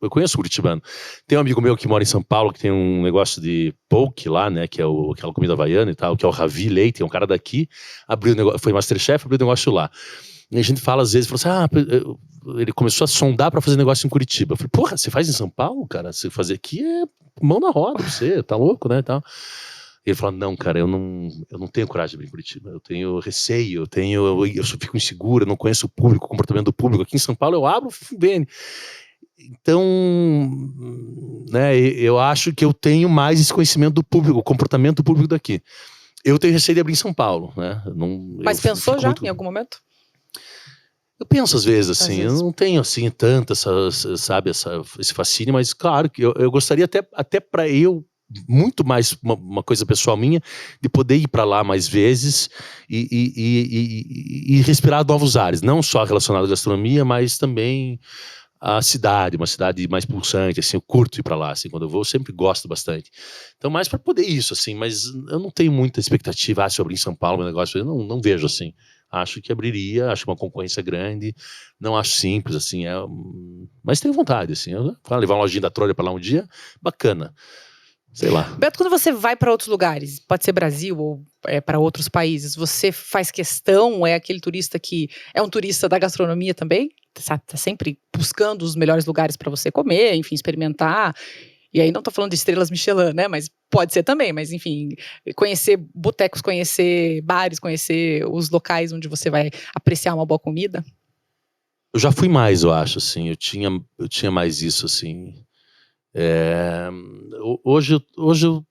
[SPEAKER 2] o curitibano. Tem um amigo meu que mora em São Paulo, que tem um negócio de poke lá, né? Que é aquela comida havaiana e tal, que é o Ravi Leite, é um cara daqui, abriu o negócio, foi Masterchef, abriu o negócio lá. E a gente fala às vezes, fala assim, ele começou a sondar pra fazer negócio em Curitiba. Eu falei, porra, você faz em São Paulo, cara? Você fazer aqui é mão na roda, você tá louco, né, tal. Ele falou, não, cara, eu não tenho coragem de abrir em Curitiba, eu tenho receio, eu só fico inseguro, eu não conheço o público, o comportamento do público. Aqui em São Paulo eu abro, vende. Então, né, eu acho que eu tenho mais esse conhecimento do público, o comportamento do público daqui. Eu tenho receio de abrir em São Paulo, né.
[SPEAKER 1] Mas pensou já, em algum momento?
[SPEAKER 2] Eu penso às vezes,
[SPEAKER 1] Às
[SPEAKER 2] assim, eu
[SPEAKER 1] vezes.
[SPEAKER 2] não tenho, assim, tanto sabe, esse fascínio, mas claro que eu gostaria até para eu, muito mais uma coisa pessoal minha, de poder ir para lá mais vezes e respirar novos ares, não só relacionado à gastronomia, mas também a cidade, uma cidade mais pulsante, assim, eu curto ir para lá, assim, quando eu vou, eu sempre gosto bastante. Então, mais para poder isso, assim, mas eu não tenho muita expectativa, se eu abrir em São Paulo, meu negócio, eu não vejo assim. Acho que abriria, acho uma concorrência grande, não acho simples, assim, mas tenho vontade, assim, levar uma lojinha da Trolha para lá um dia, bacana, sei lá.
[SPEAKER 1] Beto, quando você vai para outros lugares, pode ser Brasil ou para outros países, você faz questão, é aquele turista que é um turista da gastronomia também? Tá sempre buscando os melhores lugares para você comer, enfim, experimentar. E aí não tô falando de estrelas Michelin, né? Mas pode ser também, mas enfim, conhecer botecos, conhecer bares, conhecer os locais onde você vai apreciar uma boa comida.
[SPEAKER 2] Eu já fui mais, eu acho, assim, eu tinha mais isso, assim. Hoje eu,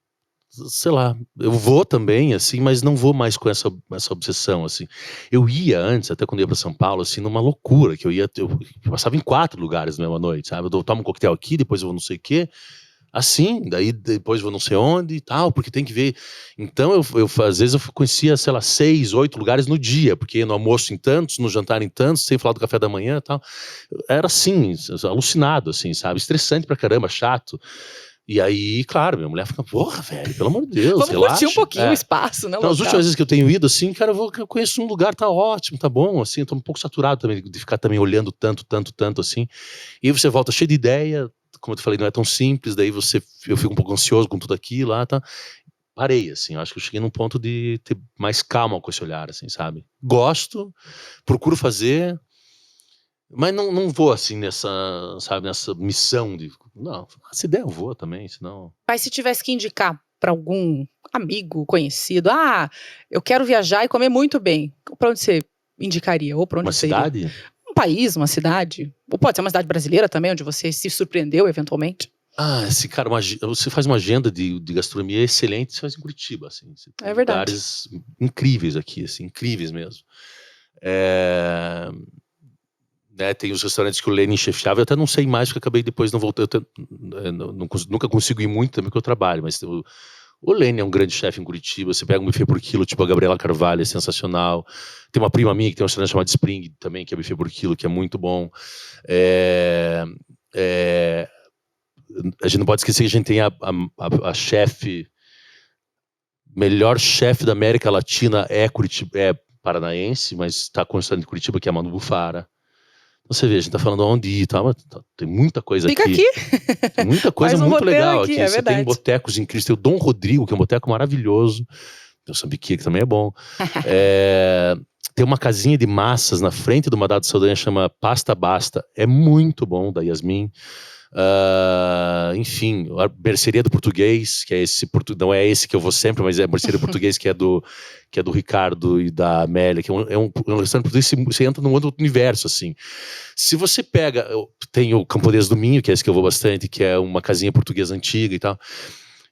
[SPEAKER 2] sei lá, eu vou também, assim, mas não vou mais com essa obsessão, assim. Eu ia antes, até quando eu ia para São Paulo, assim, numa loucura, que eu passava em 4 lugares na mesma noite, sabe? Eu tomo um coquetel aqui, depois eu vou não sei o quê, assim, daí depois vou não sei onde e tal, porque tem que ver. Então, às vezes eu conhecia, sei lá, 6, 8 lugares no dia, porque ia no almoço em tantos, no jantar em tantos, sem falar do café da manhã e tal. Era assim, alucinado, assim, sabe? Estressante pra caramba, chato. E aí, claro, minha mulher fica, porra, velho, pelo amor de Deus,
[SPEAKER 1] Vamos
[SPEAKER 2] relaxa.
[SPEAKER 1] curtir um pouquinho o espaço, né?
[SPEAKER 2] Então, as últimas vezes que eu tenho ido, assim, cara, eu conheço um lugar, tá ótimo, tá bom, assim, eu tô um pouco saturado também de ficar também olhando tanto, assim. E aí você volta cheio de ideia, como eu te falei, não é tão simples, daí eu fico um pouco ansioso com tudo aqui lá, tá? Parei, assim, eu acho que eu cheguei num ponto de ter mais calma com esse olhar, assim, sabe? Gosto, procuro fazer, mas não vou, assim, sabe, nessa missão de... Não, se der eu vou também, senão...
[SPEAKER 1] Mas se tivesse que indicar para algum amigo, conhecido, eu quero viajar e comer muito bem, para onde você indicaria? Ou para onde
[SPEAKER 2] Uma
[SPEAKER 1] você iria?
[SPEAKER 2] cidade?
[SPEAKER 1] Um país, uma cidade? Ou pode ser uma cidade brasileira também, onde você se surpreendeu eventualmente?
[SPEAKER 2] Esse cara, você faz uma agenda de gastronomia excelente, você faz em Curitiba, assim. Você tem
[SPEAKER 1] É verdade.
[SPEAKER 2] lugares incríveis aqui, assim, incríveis mesmo. Né, tem os restaurantes que o Lenin chefiava, eu até não sei mais, porque eu acabei depois não voltei, nunca consigo ir muito também, porque eu trabalho, mas o Lenin é um grande chefe em Curitiba, você pega um buffet por quilo, tipo a Gabriela Carvalho, é sensacional. Tem uma prima minha que tem um restaurante chamado Spring também, que é buffet por quilo, que é muito bom. A gente não pode esquecer que a gente tem a chefe, melhor chefe da América Latina é paranaense, mas está com o restaurante de Curitiba, que é a Manu Bufara. Você vê, a gente tá falando onde ir, tá? Tem muita coisa
[SPEAKER 1] Fica
[SPEAKER 2] aqui. Tem muita coisa muito legal aqui.
[SPEAKER 1] É
[SPEAKER 2] Você tem botecos incríveis. Tem o Dom Rodrigo, que é um boteco maravilhoso. Tem o Sambiquia, que também é bom. Tem uma casinha de massas na frente do Madado Saldanha, chama Pasta Basta. É muito bom, da Yasmin. Enfim, a Mercearia do Português, que é não é esse que eu vou sempre, mas é a Mercearia do Português, que é do Ricardo e da Amélia, que é um restaurante português, você entra num outro universo, assim. Se você pega, tem o Camponês do Minho, que é esse que eu vou bastante, que é uma casinha portuguesa antiga e tal.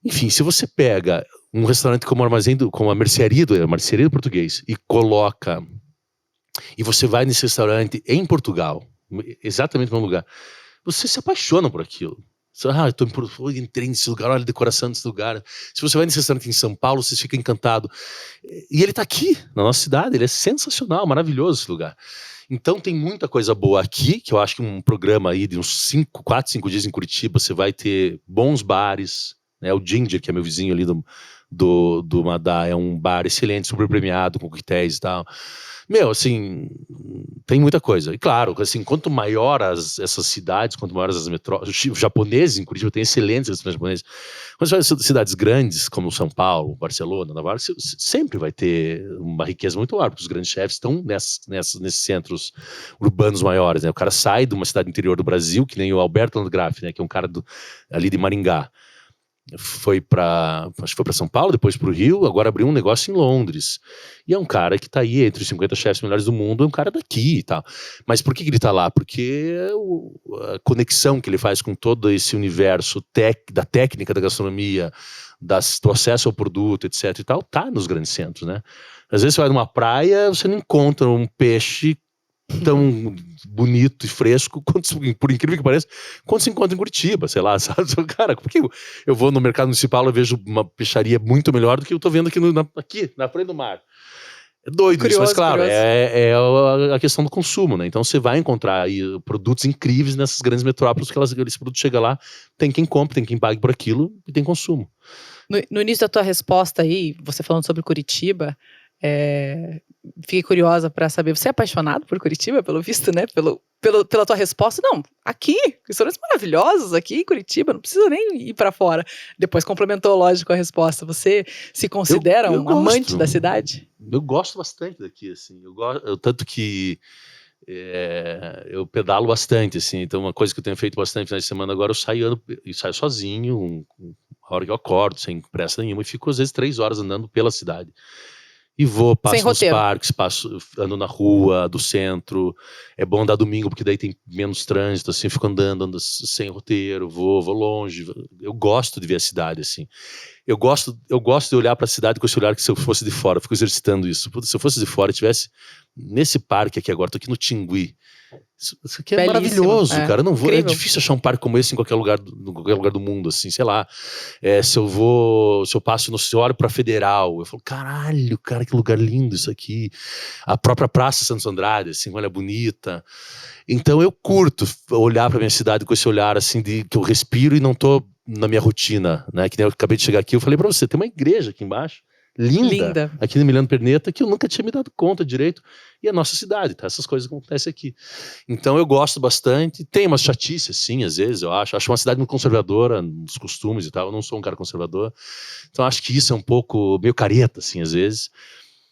[SPEAKER 2] Enfim, se você pega um restaurante como a Mercearia do Português e coloca, e você vai nesse restaurante em Portugal, exatamente no mesmo lugar, você se apaixona por aquilo. Eu entrei nesse lugar, olha a decoração desse lugar. Se você vai nesse restaurante em São Paulo, você fica encantado. E ele tá aqui, na nossa cidade, ele é sensacional, maravilhoso esse lugar. Então tem muita coisa boa aqui, que eu acho que um programa aí de uns 4, 5 dias em Curitiba, você vai ter bons bares, né? O Ginger, que é meu vizinho ali do Madá, é um bar excelente, super premiado, com coquetéis e tal. Meu, assim, tem muita coisa. E claro, assim, quanto maior essas cidades, quanto maiores as metrópoles, os japoneses em Curitiba têm excelentes restaurantes japoneses. Quando você vai em cidades grandes, como São Paulo, Barcelona, Navarra, sempre vai ter uma riqueza muito maior, porque os grandes chefes estão nesses centros urbanos maiores, né? O cara sai de uma cidade interior do Brasil, que nem o Alberto Landgraf, né? Que é um cara ali de Maringá. Acho que foi para São Paulo, depois para o Rio, agora abriu um negócio em Londres. E é um cara que está aí entre os 50 chefes melhores do mundo, é um cara daqui e tal. Mas por que ele está lá? Porque a conexão que ele faz com todo esse universo da técnica da gastronomia, do acesso ao produto, etc. e tal, tá nos grandes centros, né? Às vezes você vai numa praia, você não encontra um peixe tão bonito e fresco, por incrível que pareça, quando se encontra em Curitiba, sei lá, sabe? Cara, por que eu vou no mercado municipal e vejo uma peixaria muito melhor do que eu tô vendo aqui, aqui na frente do mar? É doido
[SPEAKER 1] Curioso,
[SPEAKER 2] isso, mas claro,
[SPEAKER 1] curioso.
[SPEAKER 2] é a questão do consumo, né? Então você vai encontrar aí produtos incríveis nessas grandes metrópoles, que esse produto chega lá, tem quem compre, tem quem pague por aquilo e tem consumo.
[SPEAKER 1] No início da tua resposta aí, você falando sobre Curitiba, fiquei curiosa para saber, você é apaixonado por Curitiba, pelo visto, né? Pela tua resposta? Não, aqui, restaurantes maravilhosos aqui em Curitiba, não precisa nem ir para fora. Depois complementou, lógico, a resposta. Você se considera
[SPEAKER 2] Eu
[SPEAKER 1] um amante
[SPEAKER 2] gosto.
[SPEAKER 1] da cidade?
[SPEAKER 2] Eu gosto bastante daqui, assim. Tanto que eu pedalo bastante, assim. Então, uma coisa que eu tenho feito bastante no final de semana agora, eu saio sozinho, a hora que eu acordo, sem pressa nenhuma, e fico às vezes 3 horas andando pela cidade. E vou,
[SPEAKER 1] Sem
[SPEAKER 2] passo nos
[SPEAKER 1] roteiro.
[SPEAKER 2] parques, ando na rua do centro. É bom andar domingo, porque daí tem menos trânsito, assim, eu fico andando sem roteiro, vou longe. Eu gosto de ver a cidade, assim. Eu gosto de olhar para a cidade com esse olhar que se eu fosse de fora, eu fico exercitando isso. Se eu fosse de fora e estivesse nesse parque aqui agora, tô aqui no Tingui. Isso aqui é
[SPEAKER 1] Belíssimo,
[SPEAKER 2] maravilhoso, cara. Eu não vou, é
[SPEAKER 1] incrível.
[SPEAKER 2] difícil achar um parque como esse em qualquer lugar do mundo, assim, sei lá. Se eu passo se eu olho pra Federal, eu falo, caralho, cara, que lugar lindo isso aqui. A própria Praça Santos Andrade, assim, olha, bonita. Então eu curto olhar pra minha cidade com esse olhar, assim, que eu respiro e não tô na minha rotina, né? Que nem eu acabei de chegar aqui, eu falei pra você, tem uma igreja aqui embaixo, linda. Aqui no Emiliano Perneta, que eu nunca tinha me dado conta direito. E a nossa cidade, tá? Essas coisas acontecem aqui. Então eu gosto bastante. Tem umas chatices, sim, às vezes, eu acho. Acho uma cidade muito conservadora nos costumes e tal. Eu não sou um cara conservador. Então acho que isso é um pouco meio careta, assim, às vezes.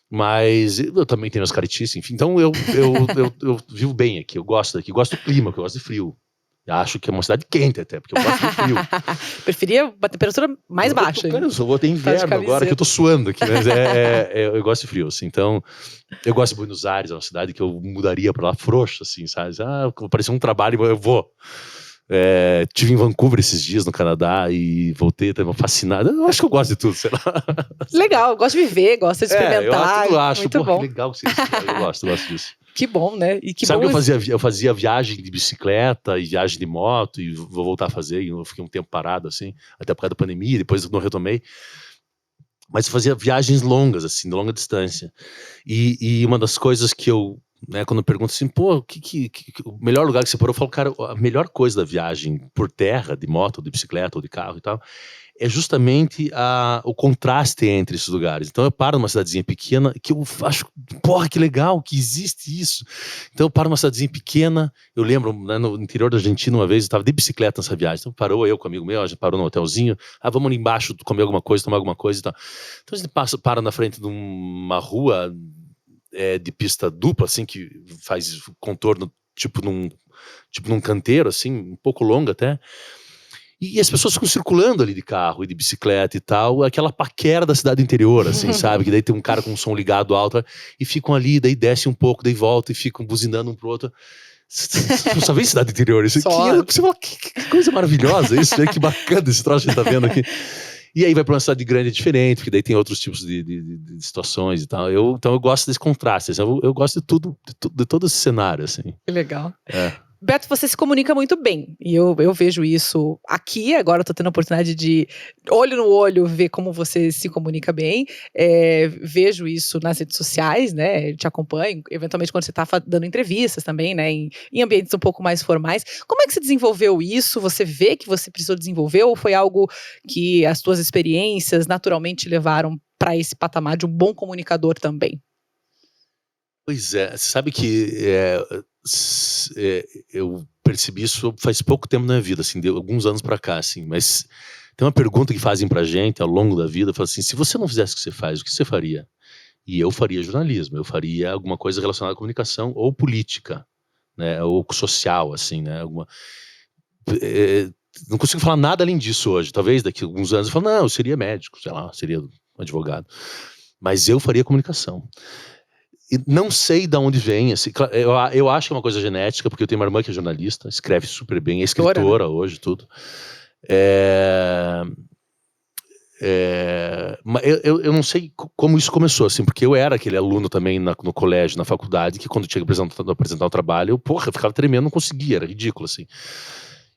[SPEAKER 2] Mas eu também tenho as caretices, enfim. Então eu vivo bem aqui. Eu gosto daqui. Gosto do clima, porque eu gosto de frio. Acho que é uma cidade quente até, porque eu gosto de frio.
[SPEAKER 1] Preferia uma temperatura mais baixa.
[SPEAKER 2] Cara, eu só vou ter inverno agora, que eu tô suando aqui, mas eu gosto de frio, assim. Então, eu gosto de Buenos Aires, é uma cidade que eu mudaria pra lá frouxa, assim, sabe? Apareceu um trabalho, eu vou. Tive em Vancouver esses dias, no Canadá, e voltei, tava fascinado. Eu acho que eu gosto de tudo, sei lá.
[SPEAKER 1] Legal, gosto de viver, gosto de experimentar.
[SPEAKER 2] Eu acho,
[SPEAKER 1] muito bom.
[SPEAKER 2] Que legal que você eu gosto disso.
[SPEAKER 1] Que bom, né? E que
[SPEAKER 2] Sabe
[SPEAKER 1] bom.
[SPEAKER 2] que eu fazia viagem de bicicleta e viagem de moto, e vou voltar a fazer, e eu fiquei um tempo parado, assim, até por causa da pandemia, depois eu não retomei. Mas eu fazia viagens longas, assim, de longa distância. E uma das coisas que eu, né, quando eu pergunto assim, pô, o melhor lugar que você parou, eu falo, cara, a melhor coisa da viagem por terra, de moto, de bicicleta ou de carro e tal, é justamente o contraste entre esses lugares. Então eu paro numa cidadezinha pequena, que eu acho, porra, que legal que existe isso. Então eu paro numa cidadezinha pequena, eu lembro, né, no interior da Argentina uma vez, eu estava de bicicleta nessa viagem, então parou eu com um amigo meu, a gente parou num hotelzinho, vamos ali embaixo comer alguma coisa, tomar alguma coisa e tal. Então a gente para na frente de uma rua de pista dupla, assim, que faz contorno tipo num canteiro, assim, um pouco longo até. E as pessoas ficam circulando ali de carro e de bicicleta e tal, aquela paquera da cidade interior, assim, sabe? Que daí tem um cara com um som ligado alto, e ficam ali, daí desce um pouco, daí volta e ficam buzinando um pro outro. Você só vê cidade interior, isso aqui, você fala, que coisa maravilhosa isso, que bacana esse troço que a gente tá vendo aqui. E aí vai pra uma cidade grande diferente, porque daí tem outros tipos de situações e tal. Então eu gosto desse contraste, assim, eu gosto de tudo, de todo esse cenário, assim.
[SPEAKER 1] Que legal. Beto, você se comunica muito bem, e eu vejo isso aqui, agora eu tô tendo a oportunidade de, olho no olho, ver como você se comunica bem, vejo isso nas redes sociais, né, te acompanho, eventualmente quando você tá dando entrevistas também, né, em ambientes um pouco mais formais. Como é que você desenvolveu isso? Você vê que você precisou desenvolver, ou foi algo que as tuas experiências naturalmente levaram para esse patamar de um bom comunicador também?
[SPEAKER 2] Pois é, você sabe que eu percebi isso faz pouco tempo na minha vida, assim, de alguns anos pra cá, assim, mas tem uma pergunta que fazem pra gente ao longo da vida, fala assim, se você não fizesse o que você faz, o que você faria? E eu faria jornalismo, eu faria alguma coisa relacionada à comunicação ou política, né, ou social, assim, né, não consigo falar nada além disso hoje, talvez daqui a alguns anos eu falo, não, eu seria médico, sei lá, seria advogado, mas eu faria comunicação. E não sei de onde vem, assim, eu acho que é uma coisa genética, porque eu tenho uma irmã que é jornalista, escreve super bem, é escritora, né? Hoje, tudo. Eu não sei como isso começou, assim, porque eu era aquele aluno também no colégio, na faculdade, que quando tinha que apresentar o trabalho, eu ficava tremendo, não conseguia, era ridículo, assim.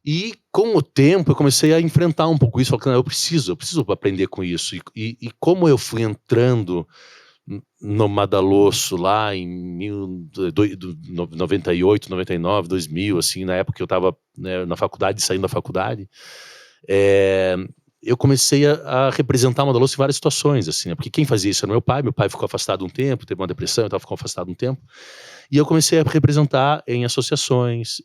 [SPEAKER 2] E com o tempo eu comecei a enfrentar um pouco isso, falando, eu preciso aprender com isso. E como eu fui entrando no Madalosso lá em 98, 99, 2000, assim, na época que eu estava, né, na faculdade, saindo da faculdade, eu comecei a representar o Madalosso em várias situações, assim, né, porque quem fazia isso era meu pai ficou afastado um tempo, teve uma depressão, então ficou afastado um tempo, e eu comecei a representar em associações,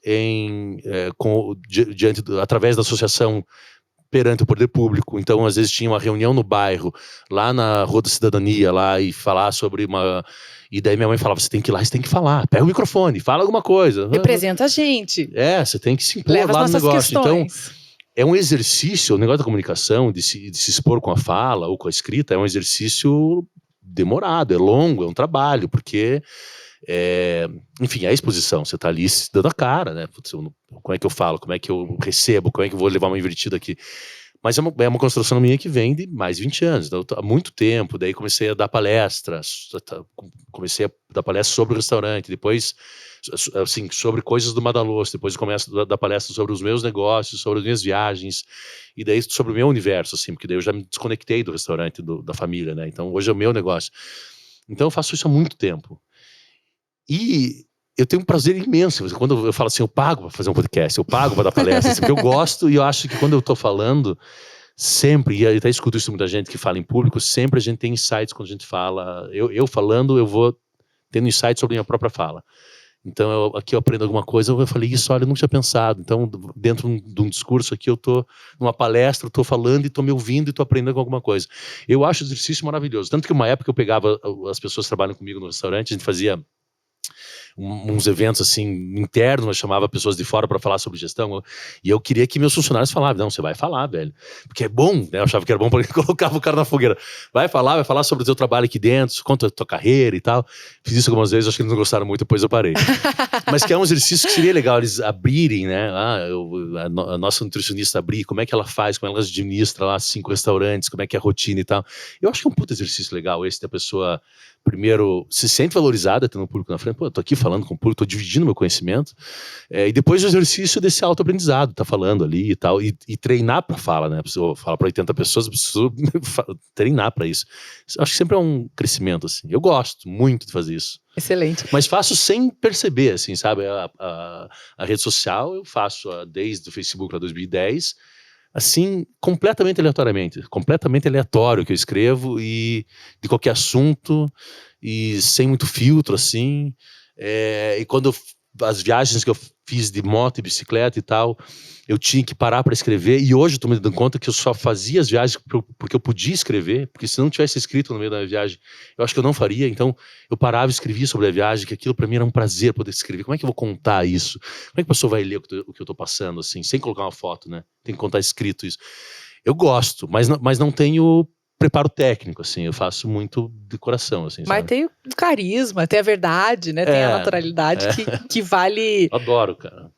[SPEAKER 2] através da associação perante o poder público. Então, às vezes tinha uma reunião no bairro, lá na Rua da Cidadania, lá, e falar sobre uma... E daí minha mãe falava, você tem que ir lá, você tem que falar, pega o microfone, fala alguma coisa.
[SPEAKER 1] Representa a gente.
[SPEAKER 2] Você tem que se impor
[SPEAKER 1] Leva
[SPEAKER 2] lá
[SPEAKER 1] as
[SPEAKER 2] no
[SPEAKER 1] nossas
[SPEAKER 2] negócio.
[SPEAKER 1] questões.
[SPEAKER 2] Então, é um exercício, o negócio da comunicação, de se expor com a fala ou com a escrita, é um exercício demorado, é longo, é um trabalho, porque... enfim, a exposição, você tá ali dando a cara, né? Putz, como é que eu falo, como é que eu recebo, como é que eu vou levar uma invertida aqui. Mas é uma construção minha que vem de mais de 20 anos, então, há muito tempo. Daí comecei a dar palestras, sobre o restaurante, depois assim, sobre coisas do Madalosso, depois eu começo a dar palestras sobre os meus negócios, sobre as minhas viagens, e daí sobre o meu universo, assim, porque daí eu já me desconectei do restaurante, da família, né? Então hoje é o meu negócio. Então eu faço isso há muito tempo. E eu tenho um prazer imenso. Quando eu falo assim, eu pago para fazer um podcast, eu pago para dar palestra, assim, porque eu gosto, e eu acho que quando eu tô falando, sempre, e eu até escuto isso de muita gente que fala em público, sempre a gente tem insights quando a gente fala. Eu falando, eu vou tendo insights sobre a minha própria fala. Então, aqui eu aprendo alguma coisa, eu falei, isso, olha, eu não tinha pensado. Então, dentro de um discurso aqui, eu tô numa palestra, eu tô falando e tô me ouvindo e tô aprendendo com alguma coisa. Eu acho o exercício maravilhoso. Tanto que uma época eu pegava as pessoas que trabalham comigo no restaurante, a gente fazia uns eventos assim internos, eu chamava pessoas de fora para falar sobre gestão, e eu queria que meus funcionários falavam, não, você vai falar, velho, porque é bom, né? Eu achava que era bom porque colocava o cara na fogueira, vai falar sobre o teu trabalho aqui dentro, conta a tua carreira e tal. Fiz isso algumas vezes, acho que eles não gostaram muito, depois eu parei. Mas que é um exercício que seria legal eles abrirem, né? A nossa nutricionista abrir, como é que ela faz, como ela administra lá 5 restaurantes, como é que é a rotina e tal. Eu acho que é um puta exercício legal esse da pessoa, primeiro, se sente valorizada tendo um público na frente. Pô, eu tô aqui falando com o público, tô dividindo meu conhecimento. E depois o exercício desse autoaprendizado, tá falando ali e tal. E treinar pra fala, né? Preciso falar pra 80 pessoas, preciso treinar pra isso. Acho que sempre é um crescimento, assim. Eu gosto muito de fazer isso.
[SPEAKER 1] Excelente.
[SPEAKER 2] Mas faço sem perceber, assim, sabe? A rede social eu faço desde o Facebook lá 2010, assim, completamente aleatoriamente. Completamente aleatório que eu escrevo e de qualquer assunto e sem muito filtro, assim. E quando as viagens que eu fiz de moto e bicicleta e tal, eu tinha que parar para escrever, e hoje eu tô me dando conta que eu só fazia as viagens porque eu podia escrever, porque se não tivesse escrito no meio da viagem, eu acho que eu não faria. Então eu parava e escrevia sobre a viagem, que aquilo para mim era um prazer poder escrever. Como é que eu vou contar isso? Como é que a pessoa vai ler o que eu tô passando, assim, sem colocar uma foto, né? Tem que contar escrito isso. Eu gosto, mas não tenho preparo técnico, assim, eu faço muito de coração, assim,
[SPEAKER 1] Mas
[SPEAKER 2] sabe?
[SPEAKER 1] tem o carisma, tem a verdade, né? Tem a naturalidade que vale...
[SPEAKER 2] Adoro, cara.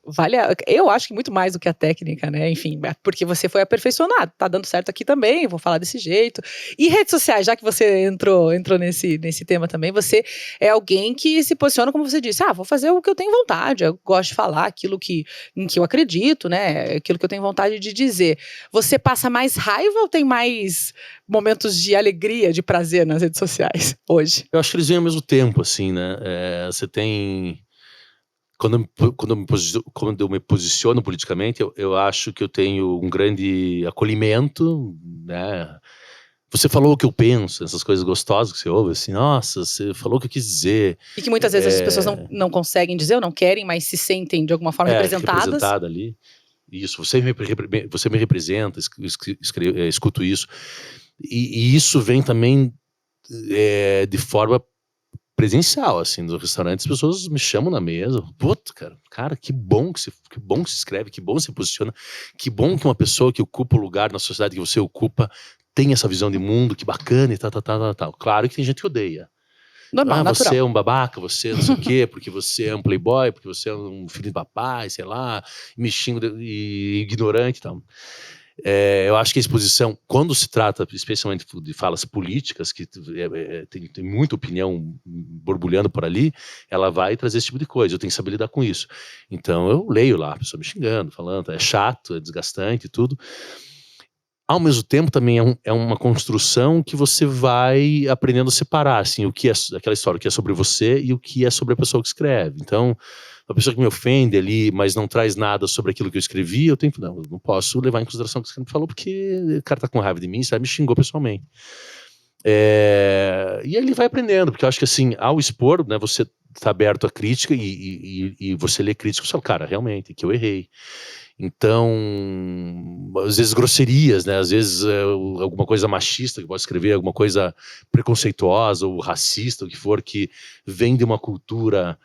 [SPEAKER 1] Eu acho que muito mais do que a técnica, né? Enfim, porque você foi aperfeiçoado, tá dando certo aqui também, vou falar desse jeito. E redes sociais, já que você entrou nesse tema também, você é alguém que se posiciona, como você disse, vou fazer o que eu tenho vontade, eu gosto de falar em que eu acredito, né? Aquilo que eu tenho vontade de dizer. Você passa mais raiva ou tem mais momentos de alegria, de prazer nas redes sociais hoje?
[SPEAKER 2] Eu acho que eles vêm ao mesmo tempo, assim, né? Você tem... Quando eu me posiciono politicamente, eu acho que eu tenho um grande acolhimento, né? Você falou o que eu penso, essas coisas gostosas que você ouve, assim, nossa, você falou o que eu quis dizer.
[SPEAKER 1] E que muitas vezes as pessoas não conseguem dizer ou não querem, mas se sentem de alguma forma representadas.
[SPEAKER 2] Representada ali. Isso, você me representa, escuto isso. E isso vem também de forma presencial, assim, no restaurante, as pessoas me chamam na mesa, puta, cara, que bom que você escreve, que bom que você posiciona, que bom que uma pessoa que ocupa o lugar na sociedade que você ocupa tem essa visão de mundo, que bacana e tal. Claro que tem gente que odeia.
[SPEAKER 1] Normal, natural.
[SPEAKER 2] Você é um babaca, você não sei o quê, porque você é um playboy, porque você é um filho de papai, sei lá, me xingo e ignorante e tal. Eu acho que a exposição, quando se trata especialmente de falas políticas, que tem muita opinião borbulhando por ali, ela vai trazer esse tipo de coisa, eu tenho que saber lidar com isso. Então eu leio lá, a pessoa me xingando, falando, é chato, é desgastante e tudo. Ao mesmo tempo também é uma construção que você vai aprendendo a separar, assim, o que é aquela história, o que é sobre você e o que é sobre a pessoa que escreve. Então, a pessoa que me ofende ali, mas não traz nada sobre aquilo que eu escrevi, eu não posso levar em consideração o que você falou, porque o cara tá com raiva de mim, sabe, me xingou pessoalmente. E ele vai aprendendo, porque eu acho que assim, ao expor, né, você tá aberto à crítica e você lê crítica e fala, cara, realmente, que eu errei. Então, às vezes grosserias, né? Às vezes alguma coisa machista que pode escrever, alguma coisa preconceituosa ou racista, o que for, que vem de uma cultura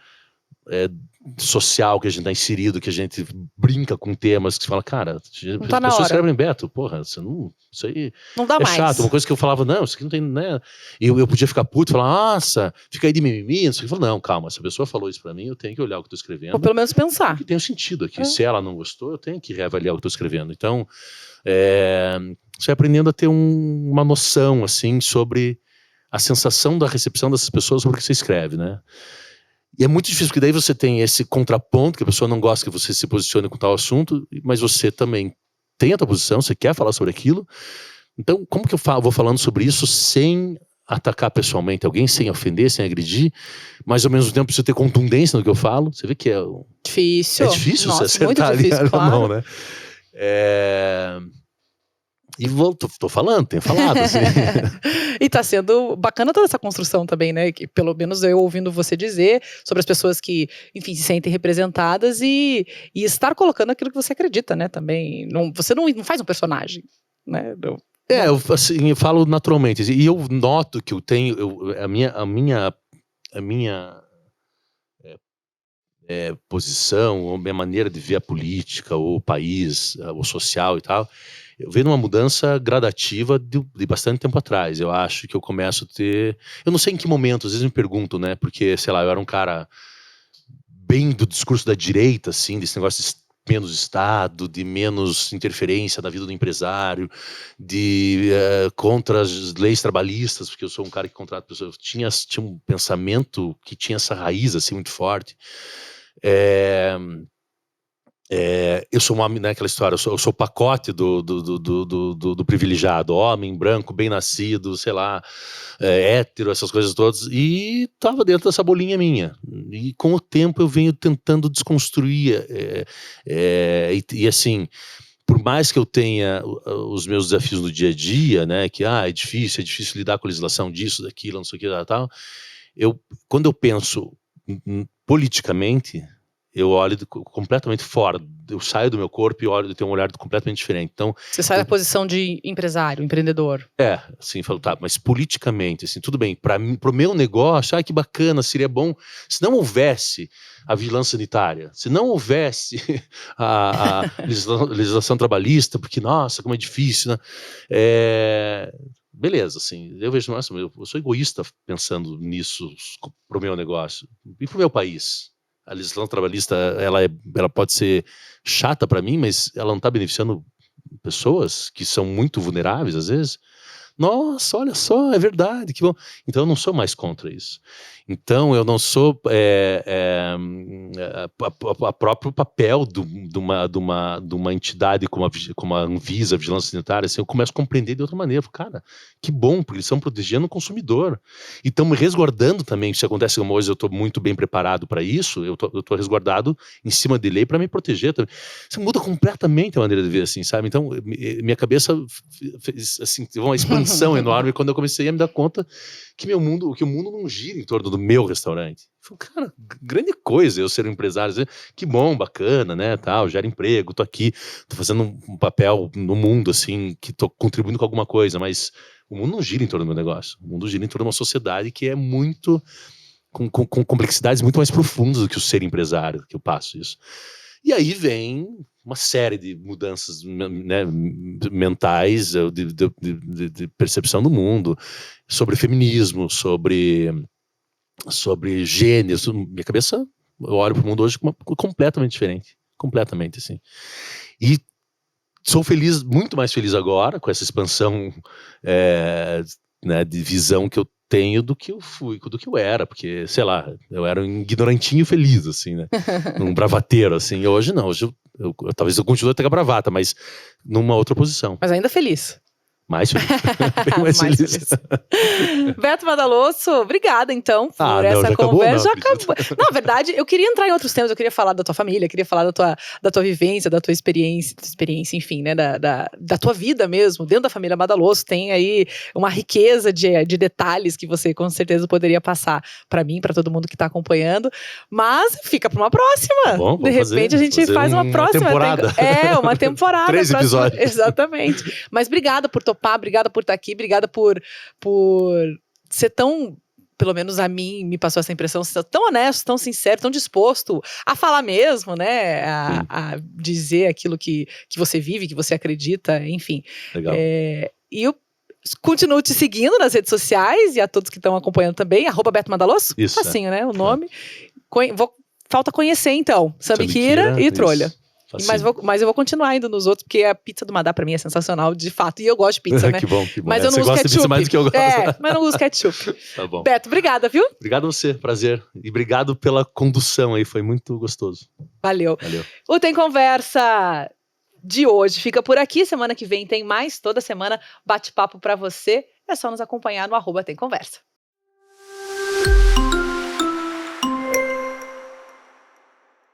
[SPEAKER 2] social que a gente está inserido, que a gente brinca com temas que você fala, cara,
[SPEAKER 1] Não
[SPEAKER 2] as
[SPEAKER 1] tá na
[SPEAKER 2] pessoas
[SPEAKER 1] hora.
[SPEAKER 2] escrevem Beto, porra, isso aí
[SPEAKER 1] Não dá
[SPEAKER 2] é
[SPEAKER 1] mais.
[SPEAKER 2] chato, uma coisa que eu falava, não, isso aqui não tem, né, eu podia ficar puto, falar, nossa, fica aí de mimimi, não sei o que, eu falo, não, calma, se a pessoa falou isso pra mim, eu tenho que olhar o que eu tô
[SPEAKER 1] Ou
[SPEAKER 2] escrevendo,
[SPEAKER 1] pelo menos pensar.
[SPEAKER 2] que tem um sentido aqui,
[SPEAKER 1] É.
[SPEAKER 2] se ela não gostou, eu tenho que reavaliar o que eu tô escrevendo, então, você vai aprendendo a ter uma noção, assim, sobre a sensação da recepção dessas pessoas sobre o que você escreve, né? E é muito difícil, porque daí você tem esse contraponto, que a pessoa não gosta que você se posicione com tal assunto, mas você também tem a tua posição, você quer falar sobre aquilo. Então, como que eu vou falando sobre isso sem atacar pessoalmente alguém, sem ofender, sem agredir, mas ao mesmo tempo preciso ter contundência no que eu falo? Você vê que
[SPEAKER 1] Difícil.
[SPEAKER 2] é difícil
[SPEAKER 1] Nossa,
[SPEAKER 2] você
[SPEAKER 1] muito
[SPEAKER 2] acertar
[SPEAKER 1] difícil,
[SPEAKER 2] ali a
[SPEAKER 1] claro.
[SPEAKER 2] mão, né? E tô falando, tenho falado, assim.
[SPEAKER 1] E tá sendo bacana toda essa construção também, né? Que, pelo menos eu ouvindo você dizer sobre as pessoas que, enfim, se sentem representadas e estar colocando aquilo que você acredita, né? Também. Você não faz um personagem, né?
[SPEAKER 2] Eu falo naturalmente. E eu noto que eu tenho. A minha posição, ou minha maneira de ver a política, ou o país, o social e tal, eu vejo uma mudança gradativa de bastante tempo atrás. Eu acho que eu começo a ter. Eu não sei em que momento, às vezes me pergunto, né? Porque, sei lá, eu era um cara bem do discurso da direita, assim, desse negócio de menos Estado, de menos interferência na vida do empresário, de contra as leis trabalhistas, porque eu sou um cara que contrata pessoas. Tinha um pensamento que tinha essa raiz assim muito forte. Eu sou né, aquela história, eu sou o pacote do privilegiado, homem, branco, bem nascido, sei lá, hétero, essas coisas todas, e tava dentro dessa bolinha minha. E com o tempo eu venho tentando desconstruir, e assim, por mais que eu tenha os meus desafios no dia a dia, né, que é difícil lidar com a legislação disso, daquilo, não sei o que, tal, quando eu penso politicamente, eu olho completamente fora, eu saio do meu corpo e olho, eu tenho um olhar completamente diferente. Então,
[SPEAKER 1] você sai da posição de empresário, empreendedor.
[SPEAKER 2] assim, falo, tá, mas politicamente, assim, tudo bem, pro meu negócio, que bacana, seria bom, se não houvesse a vigilância sanitária, se não houvesse a legislação trabalhista, porque, nossa, como é difícil, né? Beleza, assim, eu vejo, nossa, eu sou egoísta pensando nisso pro meu negócio e pro meu país. A legislação trabalhista, ela pode ser chata para mim, mas ela não está beneficiando pessoas que são muito vulneráveis, às vezes. Nossa, olha só, é verdade, que bom. Então eu não sou mais contra isso. Então eu não sou a próprio papel de uma entidade como a Anvisa, a Vigilância Sanitária, assim, eu começo a compreender de outra maneira. Cara, que bom, porque eles estão protegendo o consumidor. E estão me resguardando também. Se acontece alguma coisa, eu estou muito bem preparado para isso, eu tô resguardado em cima de lei para me proteger também. Isso muda completamente a maneira de ver, assim, sabe? Então, minha cabeça fez, assim, teve uma expansão enorme quando eu comecei a me dar conta que o mundo não gira em torno do meu restaurante. Eu falei, cara, grande coisa eu ser um empresário, que bom, bacana, né, tal, gera emprego, tô aqui, tô fazendo um papel no mundo, assim, que tô contribuindo com alguma coisa, mas o mundo não gira em torno do meu negócio, o mundo gira em torno de uma sociedade que é muito, com complexidades muito mais profundas do que o ser empresário, que eu passo isso. E aí vem uma série de mudanças, né, mentais, de percepção do mundo, sobre feminismo, sobre gênero. Minha cabeça, eu olho para o mundo hoje completamente diferente. Completamente, assim. E sou feliz, muito mais feliz agora, com essa expansão né, de visão que eu tenho do que eu fui, do que eu era, porque, sei lá, eu era um ignorantinho feliz, assim, né, um bravateiro, assim. Hoje não, hoje talvez eu continue a ter a bravata, mas numa outra posição.
[SPEAKER 1] Mas ainda feliz.
[SPEAKER 2] Mais feliz. Bem mais feliz.
[SPEAKER 1] Beto Madalosso, obrigada então por essa conversa. Já acabou. Na verdade, eu queria entrar em outros temas, eu queria falar da tua família, queria falar da tua vivência, da tua experiência, enfim, né, da tua vida mesmo, dentro da família Madalosso. Tem aí uma riqueza de detalhes que você com certeza poderia passar para mim, para todo mundo que tá acompanhando, mas fica para uma próxima.
[SPEAKER 2] Tá bom,
[SPEAKER 1] de repente a gente faz uma próxima
[SPEAKER 2] temporada.
[SPEAKER 1] Uma temporada.
[SPEAKER 2] 3 episódios.
[SPEAKER 1] Exatamente. Mas obrigada por topar, obrigada por estar aqui, obrigada por ser tão, pelo menos a mim, me passou essa impressão, ser tão honesto, tão sincero, tão disposto a falar mesmo, né, a dizer aquilo que você vive, que você acredita, enfim.
[SPEAKER 2] Legal.
[SPEAKER 1] E eu continuo te seguindo nas redes sociais e a todos que estão acompanhando também, @Beto Madalosso,
[SPEAKER 2] Isso,
[SPEAKER 1] facinho, né, o nome. Falta conhecer então, Sambiquira e Trolha. Mas eu vou continuar indo nos outros, porque a pizza do Madá pra mim é sensacional, de fato. E eu gosto de pizza, né?
[SPEAKER 2] Que bom, que bom.
[SPEAKER 1] Mas eu não uso ketchup.
[SPEAKER 2] Você gosta de pizza mais do que eu gosto.
[SPEAKER 1] Mas eu não uso ketchup.
[SPEAKER 2] Tá bom.
[SPEAKER 1] Beto, obrigada, viu?
[SPEAKER 2] Obrigado a você, prazer. E obrigado pela condução aí, foi muito gostoso.
[SPEAKER 1] Valeu. O Tem Conversa de hoje fica por aqui. Semana que vem tem mais. Toda semana bate-papo pra você. É só nos acompanhar no @Tem Conversa.